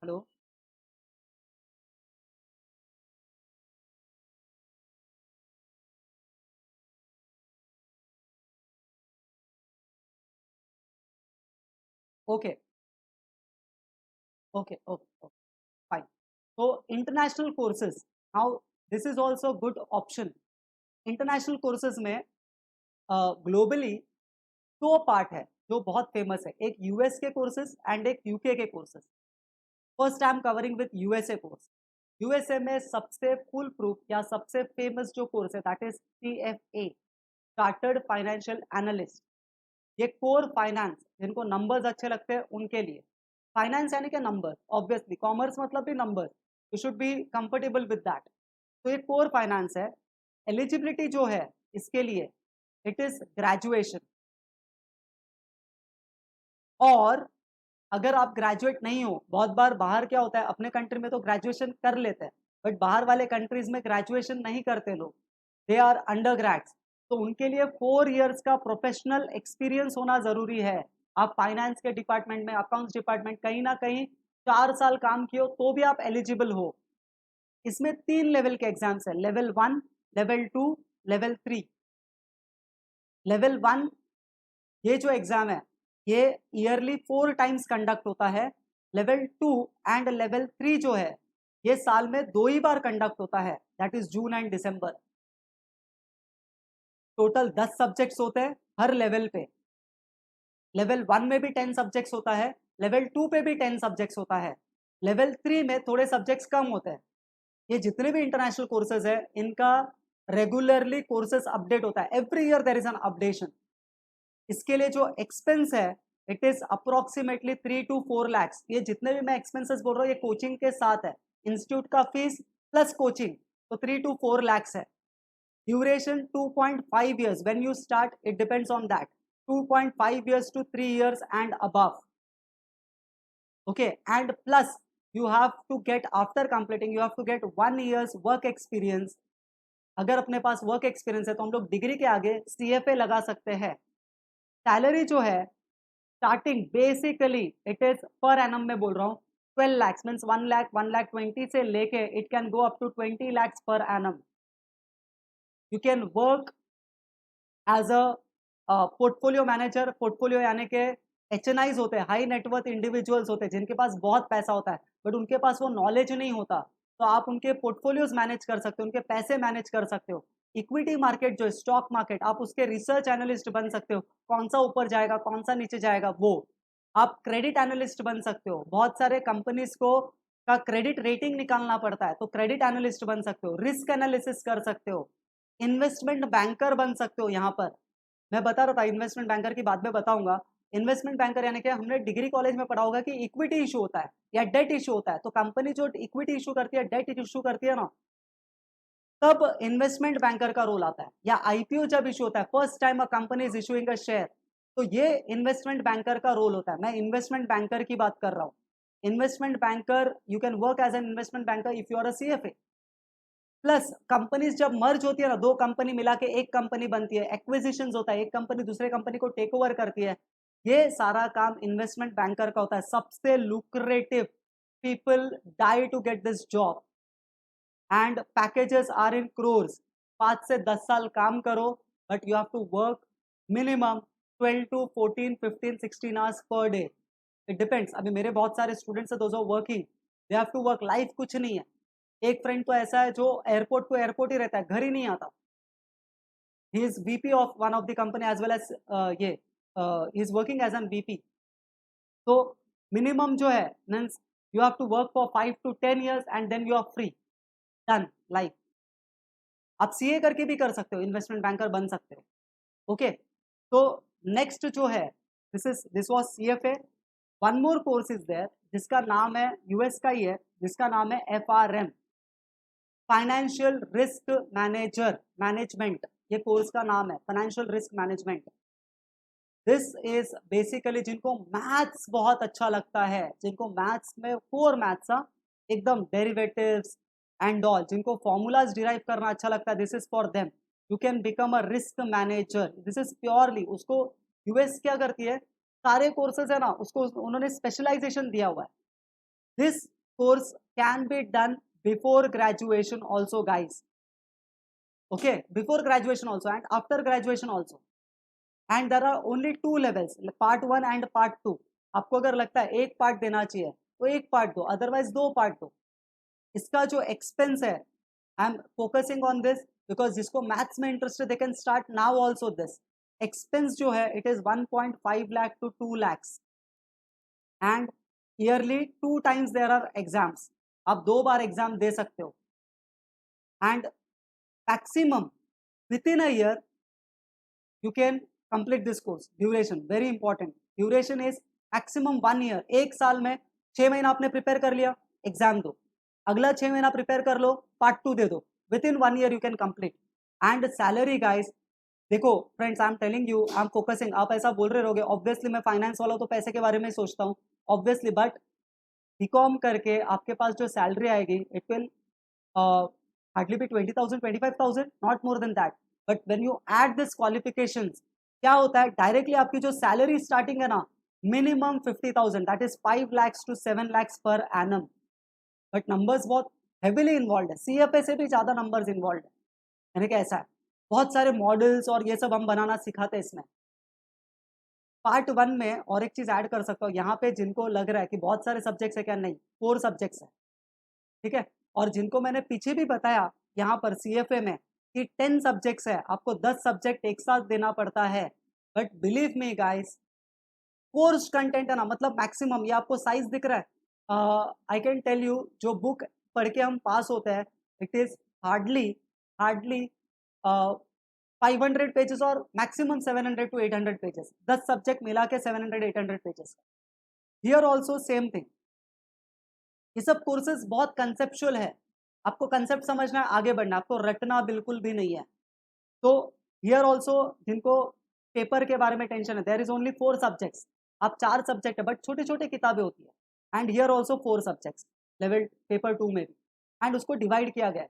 Hello. Okay okay okay, fine. तो international courses, now this is also good option. International courses में globally दो part है जो बहुत famous है, एक US के courses and एक यूके के courses. First I am covering with USA course. USA में सबसे फुल प्रूफ या सबसे फेमस जो कोर्स है that is CFA, chartered financial analyst. ये कोर फाइनेंस, जिनको नंबर्स अच्छे लगते हैं उनके लिए। फाइनेंस यानी कि नंबर, ऑब्वियसली कॉमर्स मतलब भी number, you should be comfortable with that. तो ये कोर फाइनेंस है। एलिजिबिलिटी जो है इसके लिए, इट इज ग्रेजुएशन। और अगर आप ग्रेजुएट नहीं हो, बहुत बार बाहर क्या होता है, अपने कंट्री में तो ग्रेजुएशन कर लेते हैं, बट बाहर वाले कंट्रीज में ग्रेजुएशन नहीं करते लोग, दे आर अंडर ग्रेड्स। तो उनके लिए 4 इयर्स का प्रोफेशनल एक्सपीरियंस होना जरूरी है। आप फाइनेंस के डिपार्टमेंट में, अकाउंट्स डिपार्टमेंट, कहीं ना कहीं 4 साल काम किए हो तो भी आप एलिजिबल हो। इसमें 3 लेवल के एग्जाम्स है, लेवल 1, लेवल 2, लेवल 3। लेवल 1, ये जो एग्जाम है ये ईयरली 4 टाइम्स कंडक्ट होता है। लेवल 2 एंड लेवल 3 जो है ये साल में 2 ही बार कंडक्ट होता है, that is June and December. Total 10 subjects होते हैं हर लेवल पे। लेवल 1 में भी 10 सब्जेक्ट्स होता है, लेवल 2 पे भी 10 सब्जेक्ट्स होता है, लेवल 3 में थोड़े सब्जेक्ट्स कम होते हैं। ये जितने भी इंटरनेशनल कोर्सेज है इनका रेगुलरली कोर्सेज अपडेट होता है, every year there is an updation. इसके लिए जो एक्सपेंस है it is approximately 3 to 4 lakhs। ये जितने भी मैं एक्सपेंसेस बोल रहा हूँ ये कोचिंग के साथ है, इंस्टीट्यूट का फीस प्लस कोचिंग, तो 3 to 4 lakhs है। Duration 2.5 years, when you start it depends on that, 2.5 years to 3 years and above। okay, and plus you have to get, after completing you have to get 1 year's work experience। अगर अपने पास work experience है तो हम लोग degree के आगे CFA लगा सकते हैं। सैलरी जो है starting basically it is per annum में बोल रहा हूँ 12 lakhs, मीन्स 1 लाख 1,20,000 से लेके इट कैन गो अप टू 20 lakhs per annum. You can work as a portfolio manager. Portfolio यानी कि HNIs होते हैं, हाई नेटवर्थ इंडिविजुअल्स होते हैं जिनके पास बहुत पैसा होता है बट उनके पास वो नॉलेज नहीं होता, तो आप उनके पोर्टफोलियोज मैनेज कर सकते हो, उनके पैसे मैनेज कर सकते हो। इक्विटी मार्केट जो है, स्टॉक मार्केट, आप उसके रिसर्च एनालिस्ट बन सकते हो, कौन सा ऊपर जाएगा कौन सा नीचे जाएगा वो। आप क्रेडिट एनालिस्ट बन सकते हो, बहुत सारे कंपनीज को का क्रेडिट रेटिंग निकालना पड़ता है तो क्रेडिट एनालिस्ट बन सकते हो, रिस्क एनालिसिस कर सकते हो, इन्वेस्टमेंट बैंकर बन सकते हो। यहाँ पर मैं बता रहा था, इन्वेस्टमेंट बैंकर की बाद में बताऊंगा। इन्वेस्टमेंट बैंकर यानी कि हमने डिग्री कॉलेज में पढ़ा होगा कि इक्विटी इशू होता है या डेट इशू होता है, तो कंपनी जो इक्विटी इशू करती है, डेट इशू करती है ना, तब इन्वेस्टमेंट बैंकर का रोल आता है। या IPO जब इशू होता है, first time a company is issuing a share, तो ये इन्वेस्टमेंट बैंकर का रोल होता है। मैं इन्वेस्टमेंट बैंकर की बात कर रहा हूँ। Investment banker, you can work as an investment banker if you are a CFA। Plus companies जब मर्ज होती है ना, दो कंपनी मिला के एक कंपनी बनती है, एक्विजिशंस होता है, एक कंपनी दूसरे कंपनी को टेक ओवर करती है, ये सारा काम इन्वेस्टमेंट बैंकर का होता है। सबसे lucrative, people die to get this job and packages are in crores. 5 से 10 साल काम करो but you have to work minimum 12 to 14, 15, 16 hours per day. It depends. अभी मेरे बहुत सारे स्टूडेंट्स हैं, those are working, they have to work, life कुछ नहीं है। एक फ्रेंड तो ऐसा है जो एयरपोर्ट टू एयरपोर्ट ही रहता है, घर ही नहीं आता। He is VP of one of the company as well as ये he is working as an VP। तो मिनिमम जो है means you have to work for 5 to 10 years and then you are free, done life. आप CA करके भी कर सकते हो, इन्वेस्टमेंट बैंकर बन सकते हो। ओके, तो नेक्स्ट जो है this was CFA। One more course is there जिसका नाम है, US का ही है, जिसका नाम है FRM, financial risk manager management. ये कोर्स का नाम है, financial risk management. This is basically जिनको मैथ्स बहुत अच्छा लगता है, जिनको मैथ्स में कोर मैथ्स एकदम डेरिवेटिव्स एंड ऑल, जिनको फॉर्मूलाज डिराइव करना अच्छा लगता है, this is for them. You can become a risk manager, this is purely. उसको US क्या करती है, सारे कोर्सेज है ना उसको उन्होंने स्पेशलाइजेशन दिया हुआ है। This course can be done before graduation also, guys. Okay, before graduation also and after graduation also. And there are only two levels, part 1 and part 2. आपको अगर लगता है एक पार्ट देना चाहिए तो एक पार्ट दो, अदरवाइज दो पार्ट दो. इसका जो एक्सपेंस है, I am focusing on this because जिसको मैथ्स में इंटरेस्ट है they can start now also. This expense जो है it is 1.5 lakh to 2 lakhs and yearly 2 times there are exams. आप 2 बार एग्जाम दे सकते हो and maximum within a year you can complete this course. Duration very important. Duration is maximum 1 year. एक साल में 6 महीना आपने प्रिपेयर कर लिया, एग्जाम दो. अगला 6 महीना प्रिपेयर कर लो, पार्ट 2 दे दो. Within 1 year you can complete. And salary guys, देखो friends, I am telling you, I am focusing. आप ऐसा बोल रहे रहोगे, ऑब्वियसली मैं फाइनेंस वाला हूं तो पैसे के बारे में सोचता हूँ ऑब्वियसली, बट बीकॉम करके आपके पास जो सैलरी आएगी it will hardly be 20,000 25,000, not more than that. But when you add this qualifications, क्या होता है, डायरेक्टली आपकी जो सैलरी स्टार्टिंग है ना, minimum 50,000, that is 5 lakhs to 7 lakhs per annum. But numbers बहुत हेविली इन्वॉल्व है, सीएफए से भी ज्यादा नंबर्स इन्वॉल्व है. यानी कि ऐसा है, बहुत सारे मॉडल्स और ये सब हम बनाना सिखाते हैं इसमें. पार्ट 1 में और एक चीज ऐड कर सकता हूँ यहाँ पे, जिनको लग रहा है कि बहुत सारे सब्जेक्ट्स है, क्या नहीं, 4 सब्जेक्ट्स है, ठीक है. और जिनको मैंने पीछे भी बताया यहाँ पर सीएफए में कि 10 सब्जेक्ट्स है, आपको 10 सब्जेक्ट एक साथ देना पड़ता है. But believe me guys, course content है ना, मतलब मैक्सिमम, ये आपको साइज दिख रहा है, आई कैन टेल यू, जो बुक पढ़ के हम पास होते हैं it is hardly hardly 500 pages और मैक्सिमम 700 to 800 पेजेस. 10 सब्जेक्ट मिला के 700-800 pages. Here also same thing. ये सब कोर्सेज बहुत कंसेप्चुअल है, आपको कंसेप्ट समझना है, आगे बढ़ना, आपको रटना बिल्कुल भी नहीं है. तो हियर ऑल्सो जिनको पेपर के बारे में टेंशन है, देयर इज ओनली 4 सब्जेक्ट्स. आप 4 सब्जेक्ट है बट छोटी छोटी किताबें होती है. And here also 4 subjects level paper 2 में भी, एंड उसको डिवाइड किया गया है.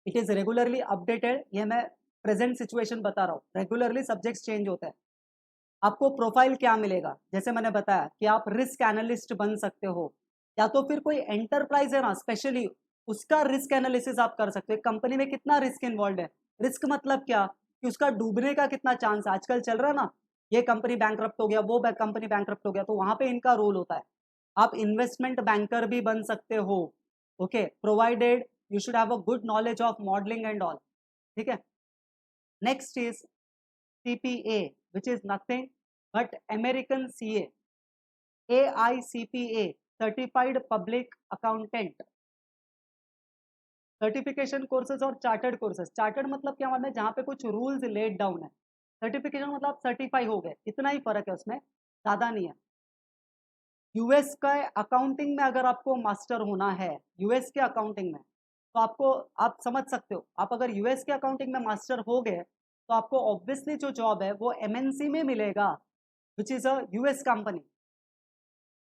It is regularly updated. ये मैं प्रेजेंट सिचुएशन बता रहा हूँ, रेगुलरली सब्जेक्ट्स चेंज होता है. आपको प्रोफाइल क्या मिलेगा, जैसे मैंने बताया कि आप रिस्क एनालिस्ट बन सकते हो, या तो फिर कोई एंटरप्राइज है ना स्पेशली, उसका रिस्क एनालिसिस आप कर सकते हो. कंपनी में कितना रिस्क इन्वॉल्व है, रिस्क मतलब क्या, कि उसका डूबने का कितना चांस है. आजकल चल रहा है ना, ये कंपनी बैंकरप्ट हो गया, वो कंपनी बैंकरप्ट हो गया, तो वहां पे इनका रोल होता है. आप इन्वेस्टमेंट बैंकर भी बन सकते हो. Okay, provided you should have a good knowledge of modelling and all. ठीक है. Next is CPA, which is nothing but American CA. AICPA, Certified Public Accountant. Certification courses और चार्टर्ड कोर्सेज. चार्टर्ड मतलब क्या मतलब, जहाँ पे कुछ रूल्स लेड डाउन है. सर्टिफिकेशन मतलब आप सर्टिफाई हो गए, इतना ही फर्क है उसमें, ज़्यादा नहीं है. यूएस का अकाउंटिंग में अगर आपको मास्टर होना है, यूएस के अकाउंटिंग में, तो आपको, आप समझ सकते हो, आप अगर यूएस के अकाउंटिंग में मास्टर हो गए तो आपको ऑब्वियसली जो जॉब है वो एमएनसी में मिलेगा, which is a US company.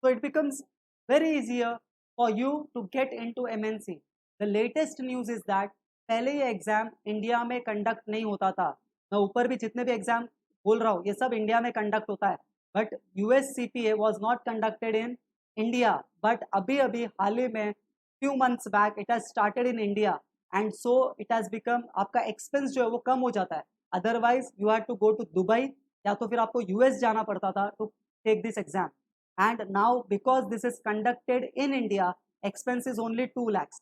so it becomes very easier for you to get into MNC. The latest news is that पहले ये एग्जाम इंडिया में कंडक्ट नहीं होता था. मैं ऊपर भी जितने भी एग्जाम बोल रहा हूँ ये सब इंडिया में कंडक्ट होता है, but US CPA was not conducted in India. But अभी अभी हाल ही में few months back it has started in India, and so it has become, आपका एक्सपेंस जो है वो कम हो जाता है. Otherwise you have to go to Dubai, या तो फिर आपको यूएस जाना पड़ता था to take this exam. and now because this is conducted in India, expense is only 2 lakhs.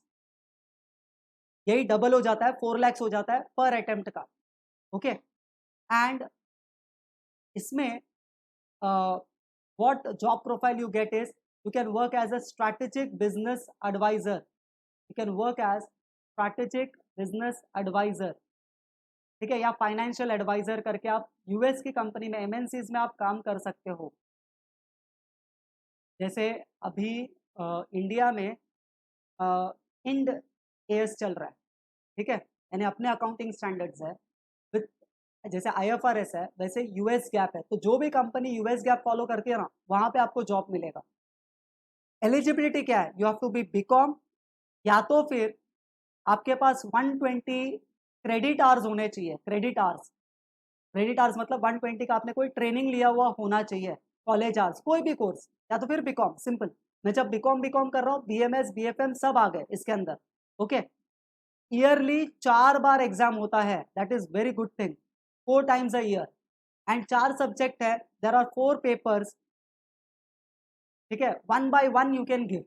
यही डबल हो जाता है, 4 lakhs हो जाता है पर अटेम्प्ट का. ओके, एंड इसमें what job profile you get is, you can work as a strategic business advisor. You can work as strategic business advisor, ठीक है, या फाइनेंशियल एडवाइजर करके आप यूएस की कंपनी में, एमएनसीज में आप काम कर सकते हो. जैसे अभी इंडिया में इंड एएस चल रहा है, ठीक है, यानी अपने अकाउंटिंग स्टैंडर्ड्स है विद, जैसे IFRS है वैसे यूएस गैप है. तो जो भी कंपनी यूएस गैप फॉलो करती है ना, वहां पे आपको जॉब मिलेगा. एलिजिबिलिटी क्या है, you have to be BCom, या तो फिर आपके पास 120 क्रेडिट आवर्स होने चाहिए. क्रेडिट आवर्स, क्रेडिट आवर्स मतलब 120 का आपने कोई ट्रेनिंग लिया हुआ होना चाहिए, कॉलेज आवर्स, कोई भी कोर्स, या तो फिर बीकॉम सिंपल. मैं जब बीकॉम कर रहा हूँ, BMS BFM सब आ गए इसके अंदर। ओके, ईयरली 4 बार एग्जाम होता है, that is very good thing, 4 times a year, and 4 subject है, देर आर 4 पेपर्स, ठीक है, 1 by 1 यू कैन गिव,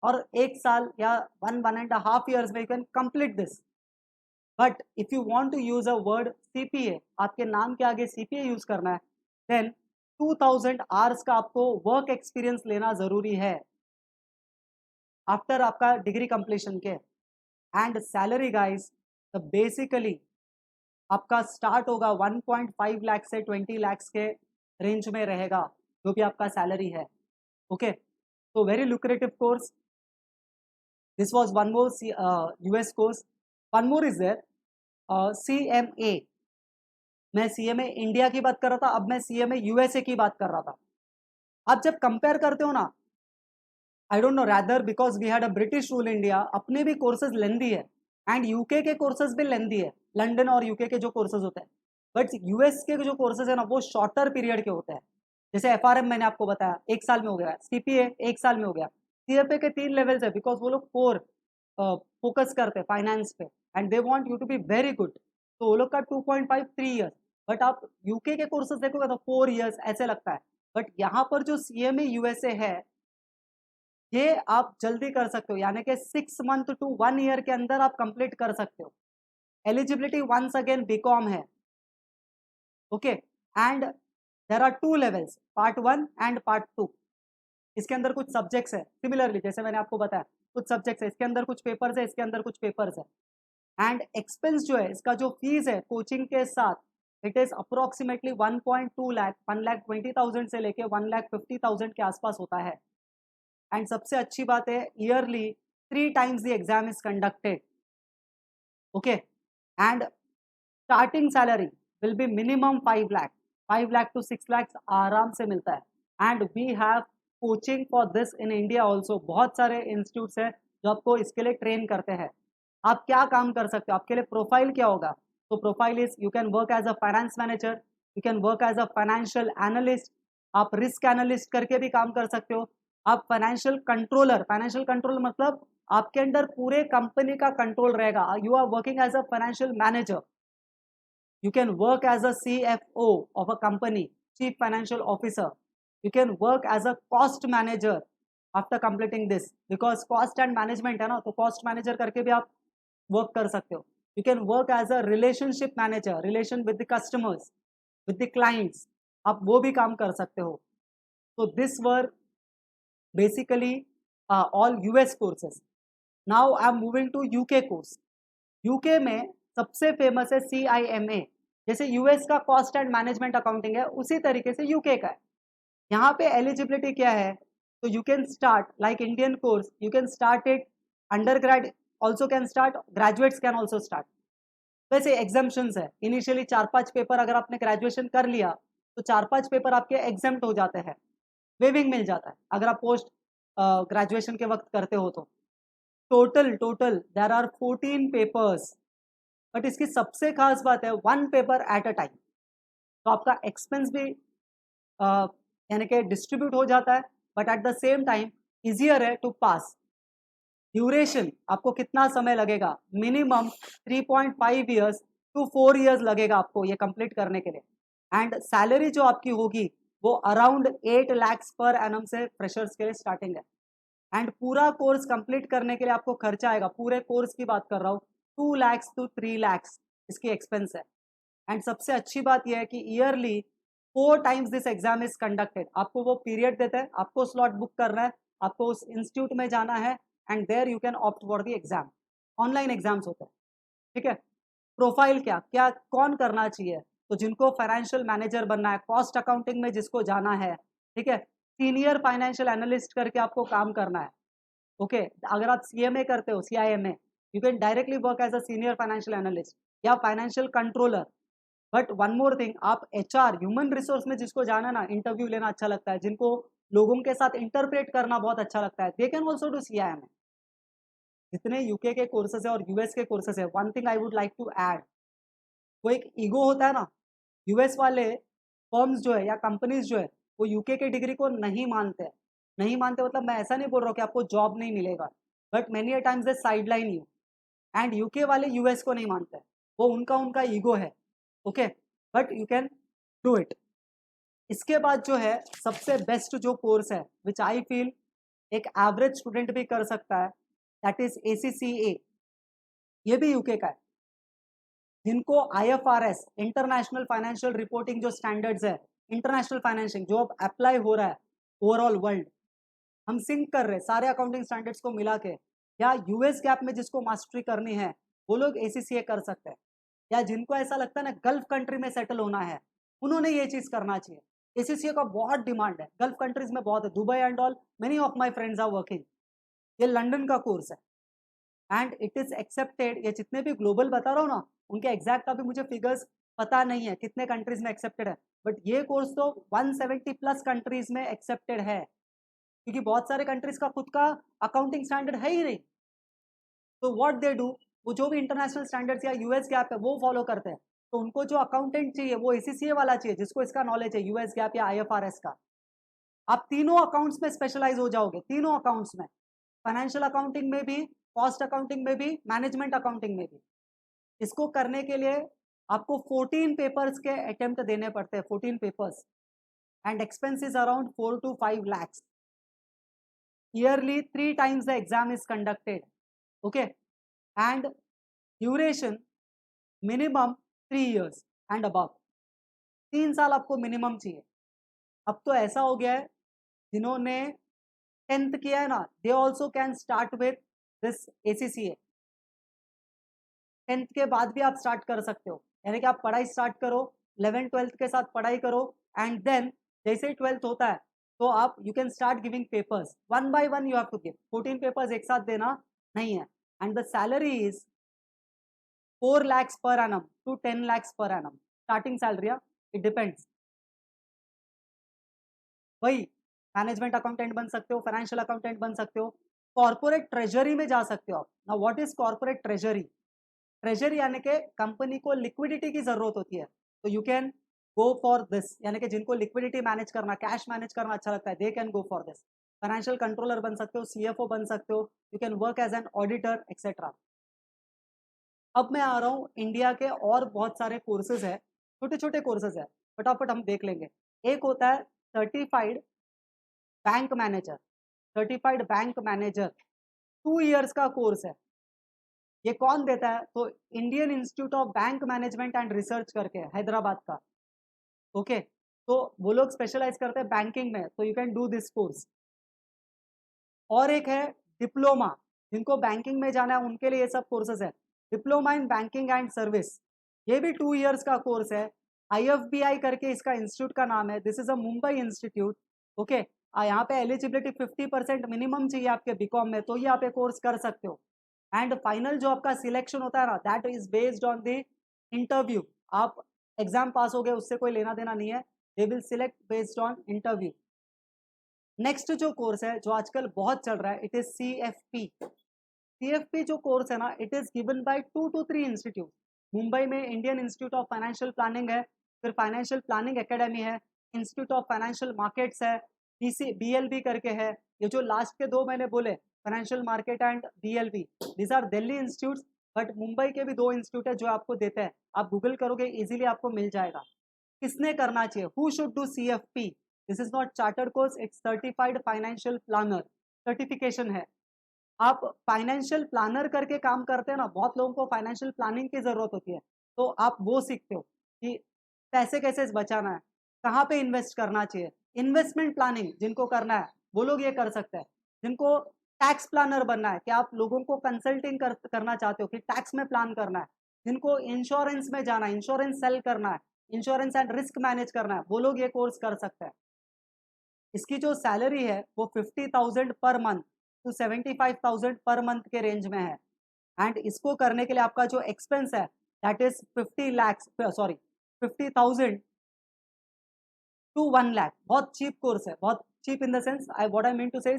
और 1 साल या 1.5 years में you can complete this. But if you want to use a word CPA, आपके नाम के आगे CPA यूज करना है, देन 2000 आवर्स का आपको वर्क एक्सपीरियंस लेना जरूरी है आफ्टर आपका डिग्री कंप्लीशन के। एंड सैलरी गाइस, तो बेसिकली आपका स्टार्ट होगा 1.5 लाख से 20 लाख के रेंज में रहेगा, जो भी आपका सैलरी है। ओके, तो very lucrative course. This was one more US course. One more is there CMA। मैं CMA इंडिया की बात कर रहा था, अब मैं CMA USA की बात कर रहा था। आप जब कंपेयर करते हो ना, I don't know, rather because we had a British rule India, अपने भी कोर्सेज लेंदी है, एंड यूके के कोर्सेज भी लेंदी है, लंदन और यूके के जो कोर्सेज होते हैं। बट यूएस के जो कोर्सेज है ना, वो शॉर्टर पीरियड के होते हैं। जैसे FRM मैंने आपको बताया 1 साल में हो गया, CPA 1 साल में हो गया, CFA के 3 लेवल्स है, बिकॉज वो लोग कोर फोकस करते हैं फाइनेंस पे, and they want you to be very good, तो वो लोग का 2.5 3 ईयर्स। बट आप यूके के कोर्सेज देखोगे तो 4 ईयर्स ऐसे लगता है। बट यहाँ पर जो CMA USA है, ये आप जल्दी कर सकते हो, यानी कि 6 मंथ टू 1 ईयर के अंदर आप कंप्लीट कर सकते हो। एलिजिबिलिटी वंस अगेन बीकॉम है। Okay, and there are 2 levels, part 1 and part 2। इसके अंदर कुछ सब्जेक्ट्स है, सिमिलरली जैसे मैंने आपको बताया कुछ सब्जेक्ट्स है, इसके अंदर कुछ पेपर्स है, इसके अंदर कुछ पेपर्स है। एंड एक्सपेंस जो है, इसका जो फीस है कोचिंग के साथ, इट इज अप्रोक्सीमेटली 1.2 लाख, 1,20,000 से लेके 1,50,000 के आसपास होता है। एंड सबसे अच्छी बात है, yearly 3 times the exam is conducted. Okay, and starting salary will be minimum 5 lakh, 5 lakh to 6 lakhs आराम से मिलता है। And we have coaching for this in India also, बहुत सारे इंस्टीट्यूट्स हैं जो आपको इसके लिए ट्रेन करते हैं। आप क्या काम कर सकते हो, आपके लिए प्रोफाइल क्या होगा? तो profile is, you can work as a finance manager, you can work as a financial analyst, आप रिस्क एनालिस्ट करके भी काम कर सकते हो, आप फाइनेंशियल कंट्रोलर, फाइनेंशियल कंट्रोल मतलब आपके अंदर पूरे कंपनी का कंट्रोल रहेगा, you are working as a financial manager, you can work as a CFO of a company, chief financial officer, you can work as a cost manager after completing this, because cost and management है ना, तो cost manager करके भी आप work कर सकते हो। you can work as a relationship manager, relation with the customers, with the clients, आप वो भी काम कर सकते हो। so this were basically all US courses. now I am moving to UK course. UK में सबसे फेमस है CIMA। जैसे यूएस का कॉस्ट एंड मैनेजमेंट अकाउंटिंग है, उसी तरीके से यूके का है। यहाँ पे एलिजिबिलिटी क्या है, तो you can start like Indian course, you can start it, under grade also can start, graduates can also start. वैसे एग्जाम्पन्स है, इनिशियली 4-5 पेपर अगर आपने ग्रेजुएशन कर लिया तो 4-5 पेपर आपके एग्जाम्प्ट हो जाते हैं, वेविंग मिल जाता है अगर आप पोस्ट ग्रेजुएशन के वक्त करते हो तो। Total there are 14 papers, but इसकी सबसे खास बात है 1 पेपर एट अ टाइम, तो आपका एक्सपेंस भी यानी कि डिस्ट्रीब्यूट हो जाता है, but at the same time easier है टू पास। ड्यूरेशन आपको कितना समय लगेगा, मिनिमम 3.5 ईयर्स टू 4 ईयर्स लगेगा आपको ये कंप्लीट करने के लिए। एंड सैलरी जो आपकी होगी वो अराउंड 8 lakhs पर एनम से फ्रेशर्स के लिए स्टार्टिंग है। एंड पूरा कोर्स कंप्लीट करने के लिए आपको खर्चा आएगा, पूरे कोर्स की बात कर रहा हूँ, 2 lakhs to 3 lakhs इसकी एक्सपेंस है। एंड सबसे अच्छी बात यह है कि yearly 4 times this exam is conducted. आपको वो पीरियड देते हैं, आपको स्लॉट बुक करना है, आपको उस इंस्टीट्यूट में जाना है, and there you can opt for the exam. Online exams होते हैं, ठीक है। प्रोफाइल क्या क्या कौन करना चाहिए, तो जिनको फाइनेंशियल मैनेजर बनना है, कॉस्ट अकाउंटिंग में जिसको जाना है, ठीक है, सीनियर फाइनेंशियल एनालिस्ट करके आपको काम करना है। ओके, अगर आप CMA करते हो, CIMA, you can directly work as a senior financial analyst या financial controller. But one more thing, आप HR ह्यूमन रिसोर्स में जिसको जाना ना, इंटरव्यू लेना अच्छा लगता है, जिनको लोगों के साथ इंटरप्रेट करना बहुत अच्छा लगता है, they can also do CIMA। जितने यूके के कोर्सेज है और US के कोर्सेज है, one thing I would like to add, वो एक ईगो होता है ना, US वाले फर्म्स जो है या कंपनीज जो है, वो यूके के डिग्री को नहीं मानते हैं, नहीं मानते मतलब मैं ऐसा नहीं बोल रहा हूँ कि आपको जॉब नहीं मिलेगा, but many a times they sideline you. And UK वाले यूएस को नहीं मानते, वो उनका उनका ईगो है। Okay, but you can do it. इसके बाद जो है सबसे बेस्ट जो कोर्स है विच आई फील एक एवरेज स्टूडेंट भी कर सकता है, दैट इज ACCA। ये भी यूके का है। जिनको IFRS इंटरनेशनल फाइनेंशियल रिपोर्टिंग जो स्टैंडर्ड्स है, इंटरनेशनल फाइनेंशियल जो अब अप्लाई हो रहा है ओवरऑल वर्ल्ड, हम सिंक कर रहे हैं सारे अकाउंटिंग स्टैंडर्ड्स को मिला के, या यूएस गैप में जिसको मास्टरी करनी है वो लोग ACCA कर सकते हैं। या जिनको ऐसा लगता है ना गल्फ कंट्री में सेटल होना है, उन्होंने ये चीज करना चाहिए। ACCA का बहुत डिमांड है गल्फ कंट्रीज में, बहुत है, Dubai and all, many of my friends are working. ये लंदन का कोर्स है एंड इट इज एक्सेप्टेड। ये जितने भी ग्लोबल बता रहा हूँ ना, उनके एग्जैक्ट अभी मुझे फिगर्स पता नहीं है कितने कंट्रीज में एक्सेप्टेड है, बट ये कोर्स तो 170 प्लस कंट्रीज में एक्सेप्टेड है, क्योंकि बहुत सारे कंट्रीज का खुद का अकाउंटिंग स्टैंडर्ड है ही नहीं। तो व्हाट दे डू, वो जो भी इंटरनेशनल स्टैंडर्ड्स या यूएस गैप है वो फॉलो करते हैं। तो उनको जो अकाउंटेंट चाहिए वो ACCA वाला चाहिए जिसको इसका नॉलेज है, यूएस गैप या IFRS का। आप तीनों अकाउंट्स में स्पेशलाइज हो जाओगे, तीनों अकाउंट्स में, फाइनेंशियल अकाउंटिंग में भी, कॉस्ट अकाउंटिंग में भी, मैनेजमेंट अकाउंटिंग में भी। इसको करने के लिए आपको 14 पेपर्स के अटेम्प्ट देने पड़ते हैं, 14 papers, and expenses around 4 to 5 lakhs। Yearly 3 times the exam is conducted, okay, and duration minimum 3 years and above। 3 साल आपको मिनिमम चाहिए। अब तो ऐसा हो गया है जिन्होंने 10th किया है ना, they also can start with this ACCA। 10th के बाद भी आप स्टार्ट कर सकते हो, यानी कि आप पढ़ाई स्टार्ट करो, 11th 12th के साथ पढ़ाई करो, एंड देन जैसे ही 12th होता है तो आप you can start giving papers, 1 by 1 you have to give, 14 papers एक साथ देना नहीं है। And the salary is 4 lakhs per annum to 10 lakhs per annum, starting salary. It depends. वही मैनेजमेंट अकाउंटेंट बन सकते हो, फाइनेंशियल अकाउंटेंट बन सकते हो, कॉर्पोरेट ट्रेजरी में जा सकते हो आप। Now what is corporate treasury? Treasury यानी कि कंपनी को लिक्विडिटी की जरूरत होती है, तो you can go for this, यानी कि जिनको लिक्विडिटी मैनेज करना, कैश मैनेज करना अच्छा लगता है, they can go for this. Financial controller बन सकते हो, CFO बन सकते हो, you can work as an auditor etcetera. अब मैं आ रहा हूँ इंडिया के और बहुत सारे कोर्सेज है, छोटे छोटे कोर्सेज है, फटाफट हम देख लेंगे। एक होता है certified bank manager. Certified bank manager 2 years का कोर्स है। ये कौन देता है? तो Indian institute of bank management and research करके है, हैदराबाद का। ओके, तो वो लोग स्पेशलाइज करते हैं बैंकिंग में, तो you can do this course. और एक है डिप्लोमा, जिनको बैंकिंग में जाना है उनके लिए ये सब कोर्सेज है, diploma in banking and service. ये भी 2 years का कोर्स है। IFBI करके इसका इंस्टीट्यूट का नाम है, this is a Mumbai institute. Okay, यहाँ पे एलिजिबिलिटी 50% मिनिमम चाहिए आपके बीकॉम में, तो ये आप ये कोर्स कर सकते हो। एंड फाइनल जो आपका सिलेक्शन होता है ना, that is based on the interview. आप एग्जाम पास हो गए उससे कोई लेना देना नहीं है, they will select based on interview. Next जो कोर्स है जो आजकल बहुत चल रहा है, इट इज CFP। CFP जो कोर्स है ना, it is given by 2 to 3 institute. Mumbai में Indian institute of financial planning है, फिर फाइनेंशियल प्लानिंग एकेडमी है, इंस्टीट्यूट ऑफ फाइनेंशियल मार्केट्स है, BLB करके है। ये जो लास्ट के 2 मैंने बोले, financial market and BLB, this are Delhi institute, but Mumbai के भी 2 इंस्टीट्यूट है जो आपको देते हैं। आप गूगल करोगे इजीली आपको मिल जाएगा। किसने करना चाहिए? Who should do CFP? This is not chartered course, it's certified financial planner certification है। आप फाइनेंशियल प्लानर करके काम करते हैं ना, बहुत लोगों को फाइनेंशियल प्लानिंग की जरूरत होती है, तो आप वो सीखते हो कि पैसे कैसे बचाना है, कहाँ पे इन्वेस्ट करना चाहिए। इन्वेस्टमेंट प्लानिंग जिनको करना है वो लोग ये कर सकते हैं। जिनको टैक्स प्लानर बनना है, कि आप लोगों को कंसल्टिंग करना चाहते हो कि टैक्स में प्लान करना है, जिनको इंश्योरेंस में जाना है, इंश्योरेंस सेल करना है, इंश्योरेंस एंड रिस्क मैनेज करना है, वो लोग ये कोर्स कर सकते हैं। इसकी जो सैलरी है वो 50,000 पर मंथ टू 75,000 पर मंथ के रेंज में है। एंड इसको करने के लिए आपका जो एक्सपेंस है that is 50 lakhs, sorry 50,000 to 1 lakh। बहुत चीप कोर्स है, बहुत cheap in the sense, I what I mean to say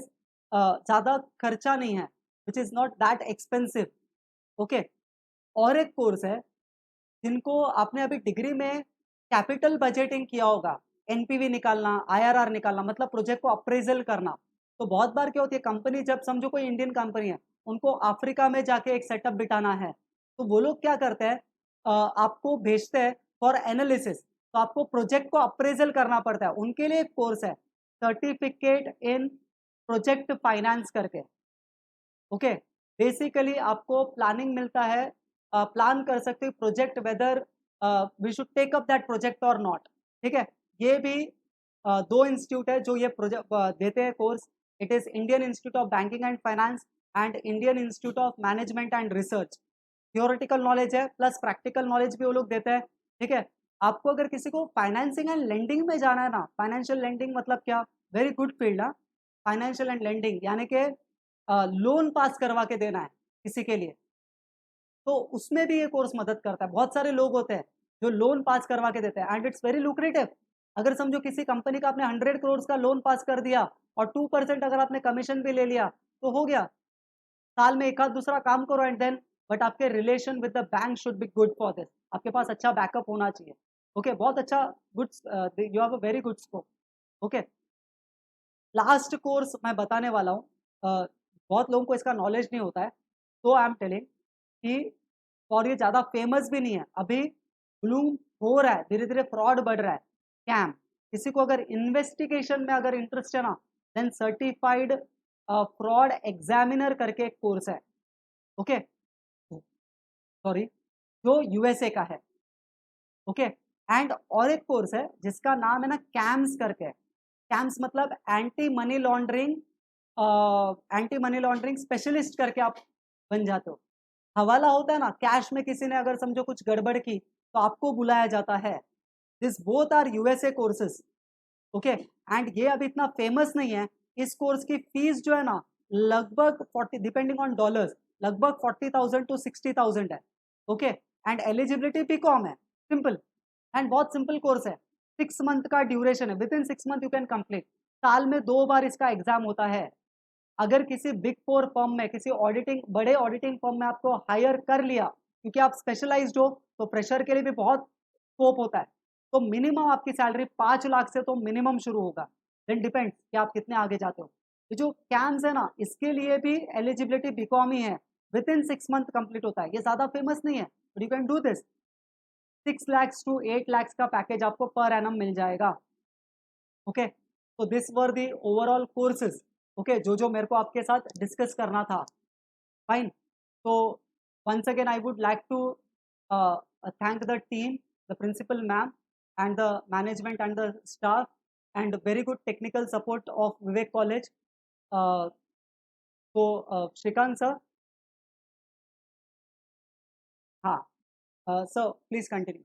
ज्यादा खर्चा नहीं है, which is not that expensive. Okay, और एक कोर्स है जिनको आपने अभी डिग्री में कैपिटल बजटिंग किया होगा, NPV निकालना, IRR निकालना, मतलब प्रोजेक्ट को अप्रेजल करना, तो बहुत बार क्या होती है, कंपनी जब समझो कोई इंडियन कंपनी है, उनको अफ्रीका में जाके एक सेटअप बिठाना है, तो वो लोग क्या करते हैं, आपको भेजते हैं फॉर एनालिसिस। तो आपको प्रोजेक्ट को अप्रेजल करना पड़ता है, उनके लिए एक कोर्स है, सर्टिफिकेट इन प्रोजेक्ट फाइनेंस करके। ओके, बेसिकली आपको प्लानिंग मिलता है, प्लान कर सकते हो project whether we should take up that project और नॉट। ठीक है, ये भी दो इंस्टीट्यूट है जो ये प्रोजेक्ट देते हैं course. It is Indian institute of banking and finance and Indian institute of management and research. Theoretical knowledge है प्लस प्रैक्टिकल नॉलेज भी वो लोग देते हैं। ठीक है, आपको अगर किसी को फाइनेंसिंग एंड लेंडिंग में जाना है ना, फाइनेंशियल लेंडिंग मतलब क्या, वेरी गुड फील्ड है फाइनेंशियल एंड लेंडिंग, यानी कि लोन पास करवा के देना है किसी के लिए, तो उसमें भी ये कोर्स मदद करता है। बहुत सारे लोग होते हैं जो लोन पास करवा के देते हैं एंड इट्स वेरी लुक्रेटिव। अगर समझो किसी कंपनी का आपने 100 करोड़ का लोन पास कर दिया और 2% अगर आपने कमीशन भी ले लिया तो हो गया, साल में एक आध दूसरा काम करो एंड देन, बट आपके relation with the bank should be good for this, आपके पास अच्छा बैकअप होना चाहिए। ओके, बहुत अच्छा, good, you have a very good scope. Okay, last course मैं बताने वाला हूँ, बहुत लोगों को इसका नॉलेज नहीं होता है, तो आई एम टेलिंग कि, और ये ज़्यादा फेमस भी नहीं है अभी, ब्लूम हो रहा है धीरे धीरे, फ्रॉड बढ़ रहा है, स्कैम। किसी को अगर इन्वेस्टिगेशन में अगर इंटरेस्ट है ना, देन सर्टिफाइड फ्रॉड एग्जामिनर करके एक कोर्स है। ओके, सॉरी, जो यूएसए का है। ओके, एंड और एक कोर्स है जिसका नाम है ना कैम्स करके। कैम्स मतलब एंटी मनी लॉन्ड्रिंग स्पेशलिस्ट करके आप बन जाते हो। हवाला होता है ना, कैश में किसी ने अगर समझो कुछ गड़बड़ की तो आपको बुलाया जाता है। This both are USA courses. Okay, and ये अभी इतना फेमस नहीं है। इस कोर्स की फीस जो है ना, लगभग 40, डिपेंडिंग ऑन डॉलर्स, लगभग 40,000 to 60,000 है। ओके, एंड एलिजिबिलिटी भी कम है, सिंपल, एंड बहुत सिंपल कोर्स है। 6 मंथ का ड्यूरेशन है, with in 6 month you can complete. साल में 2 बार इसका एग्जाम होता है। अगर किसी बिग फोर फर्म में, किसी ऑडिटिंग, बड़े ऑडिटिंग फर्म में आपको हायर कर लिया, क्योंकि आप स्पेशलाइज्ड हो, तो प्रेशर के लिए भी बहुत स्कोप होता है। तो मिनिमम आपकी सैलरी 5 लाख से तो मिनिमम शुरू होगा, देन डिपेंड्स कि आप कितने आगे जाते हो। ये जो कैम्स है ना, इसके लिए भी एलिजिबिलिटी बीकॉम ही है, विद इन 6 मंथ कंप्लीट होता है। ये ज्यादा फेमस नहीं है, but you can do this. 6 lakhs to 8 lakhs का पैकेज आपको पर एनम मिल जाएगा। ओके, तो this were the overall courses. Okay, जो मेरे को आपके साथ डिस्कस करना था। फाइन, तो once again I would like to thank the team, the principal ma'am, and the management and the staff, and very good technical support of Vivek College. So Shrikant sir, हाँ, sir please continue.